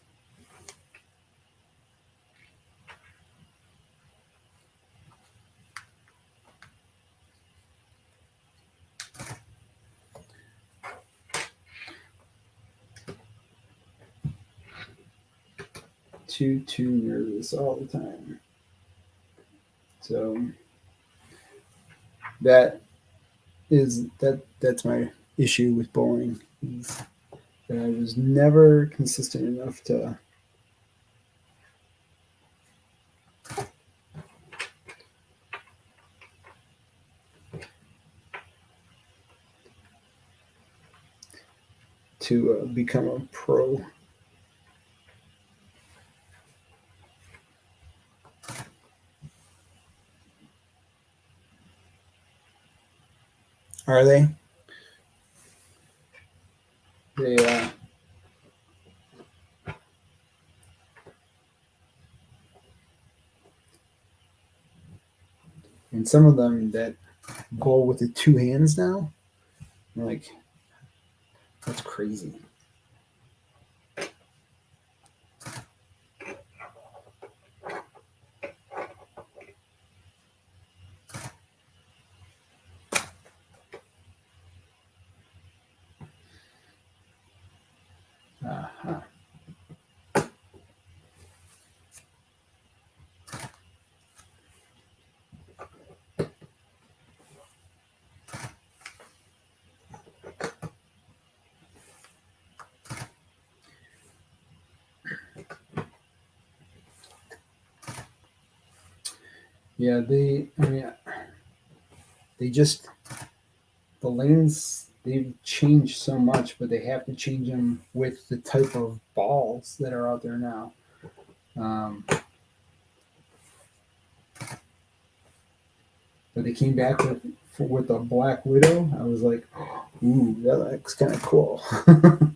Too nervous all the time. So that's my issue with bowling. Is that I was never consistent enough to to become a pro. Are they? They and some of them that bowl with the two hands now, like that's crazy. Uh-huh. Yeah, they just the lanes they've changed so much, but they have to change them with the type of balls that are out there now. But they came back with a Black Widow. I was like, ooh, that looks kind of cool. I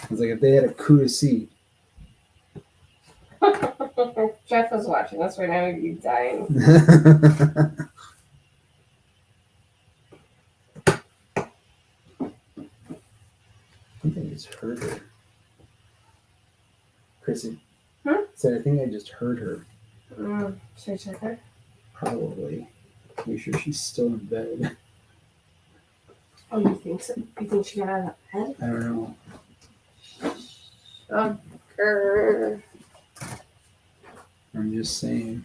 was like, if they had a coup to see. Jeff was watching us right now. He'd be dying. I think I just heard her. Chrissy. Huh? Said, I think I just heard her. Should I check her? Probably. Make sure she's still in bed. Oh, you think so? You think she got out of bed? I don't know. Sucker. I'm just saying.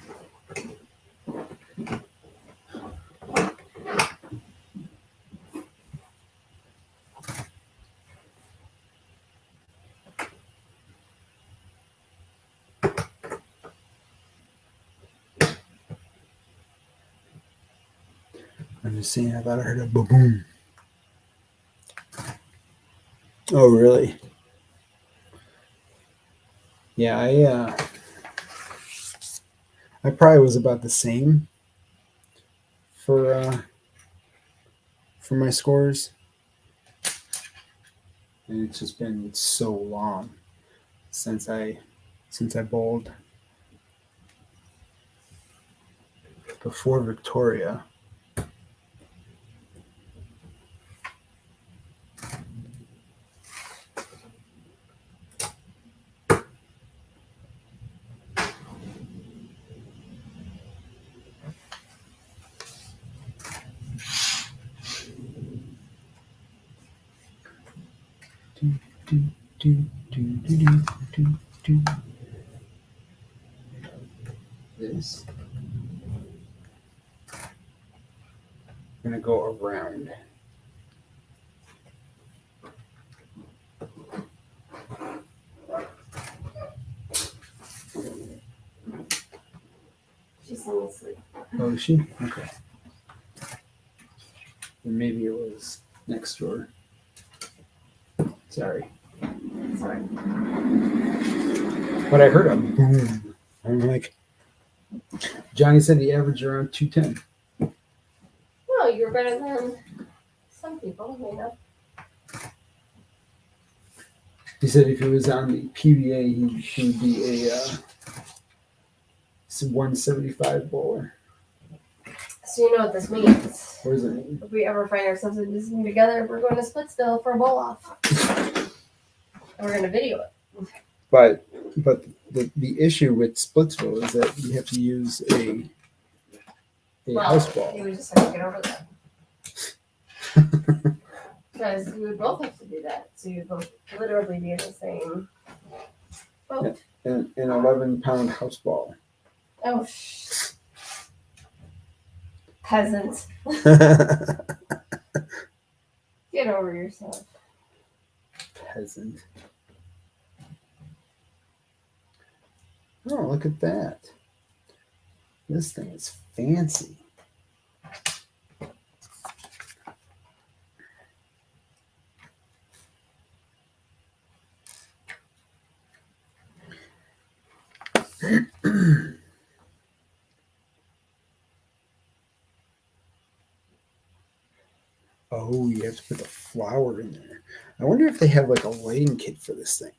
I'm just saying, I thought I heard a boom. Oh, really? Yeah, I probably was about the same for my scores, and it's just been so long since I bowled before Victoria. This. I'm gonna go around. She's falling asleep. Oh, is she? Okay. Then maybe it was next door. Sorry. Sorry. But I heard a boom. I'm like, Johnny said he averaged around 210. Well, you're better than some people, you know. He said if he was on the PBA, he would be a 175 bowler. So you know what this means. What does it mean? If we ever find ourselves in this thing together, we're going to Splitsville for a bowl off. And we're going to video it. But the issue with Splitsville is that you have to use a house ball. You would just have to get over that. Because we would both have to do that. So you'd both literally be in the same boat. An 11-pound house ball. Oh, peasant. Get over yourself. Peasant. Oh, look at that. This thing is fancy. Oh, you have to put the flour in there. I wonder if they have like a lighting kit for this thing.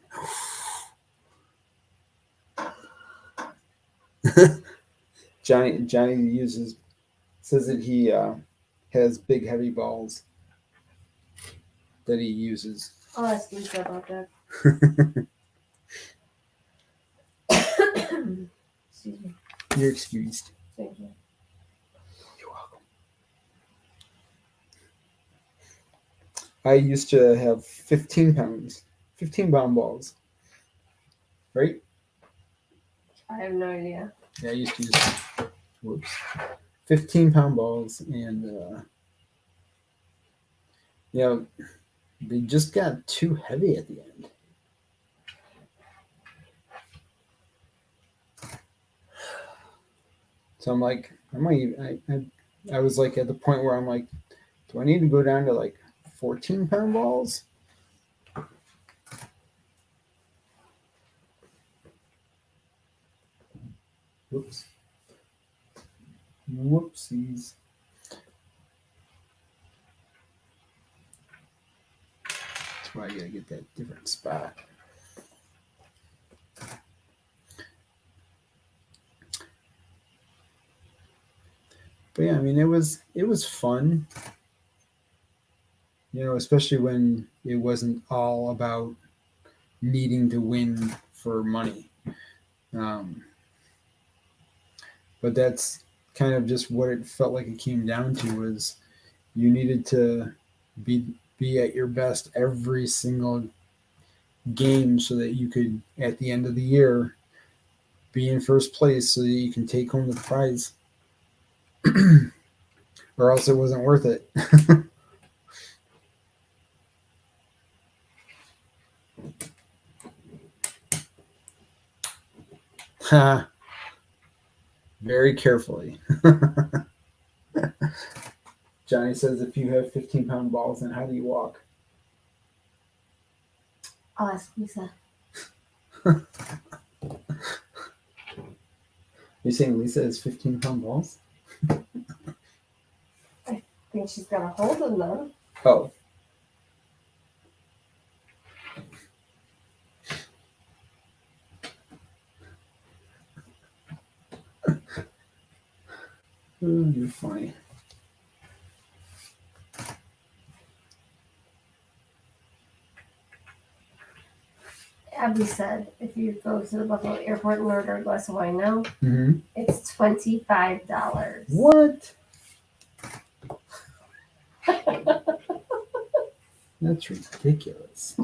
Johnny says that he has big heavy balls that he uses. I'll ask Lisa about that. Excuse me. You're excused. Thank you. You're welcome. I used to have 15 pound balls, right? I have no idea. Yeah, I used to use 15-pound balls, and they just got too heavy at the end. So I'm like, I was like at the point where I'm like, do I need to go down to like 14-pound balls? Whoops. Whoopsies. That's why I gotta get that different spot. But yeah, I mean, it was fun, especially when it wasn't all about needing to win for money. But that's kind of just what it felt like it came down to, was you needed to be at your best every single game so that you could, at the end of the year, be in first place so that you can take home the prize. Or else it wasn't worth it. Ha. Very carefully. Johnny says, if you have 15-pound balls, then how do you walk? I'll ask Lisa. You're saying Lisa has 15-pound balls? I think she's got a hold of them. Oh. Oh, you're funny. Abby said, if you go to the Buffalo Airport and order a glass of wine now, Mm-hmm. it's $25. What? That's ridiculous.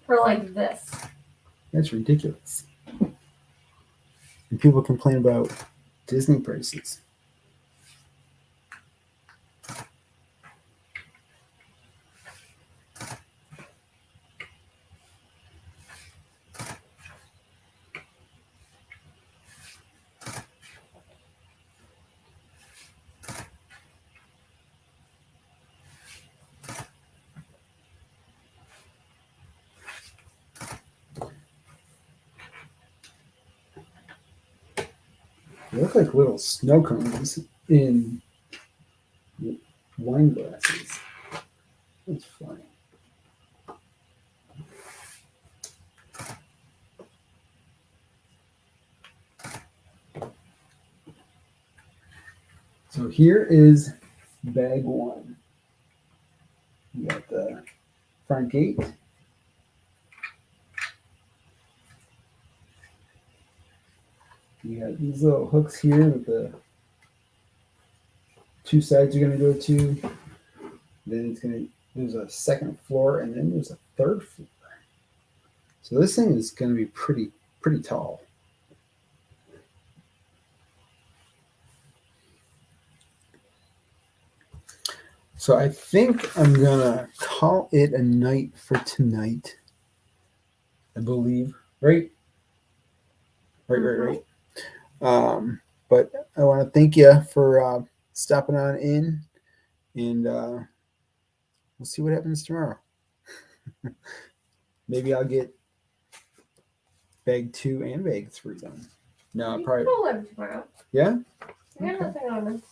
For like this. That's ridiculous. And people complain about Disney prices. They look like little snow cones in wine glasses. That's funny. So here is bag one. You got the front gate. You got these little hooks here that the two sides are going to go to. Then there's a second floor, and then there's a third floor. So this thing is going to be pretty tall. So I think I'm gonna call it a night for tonight. I believe, right? Right. But I want to thank you for stopping on in, and we'll see what happens tomorrow. Maybe I'll get bag 2 and bag 3 then. No, You probably. can go live tomorrow. Yeah? I got Okay. nothing on it.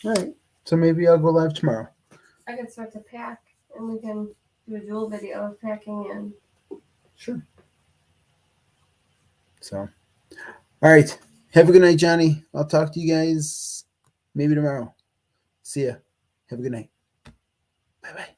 All right. So maybe I'll go live tomorrow. I can start to pack, and we can do a dual video of packing in. Sure. So, all right. Have a good night, Johnny. I'll talk to you guys maybe tomorrow. See ya. Have a good night. Bye bye.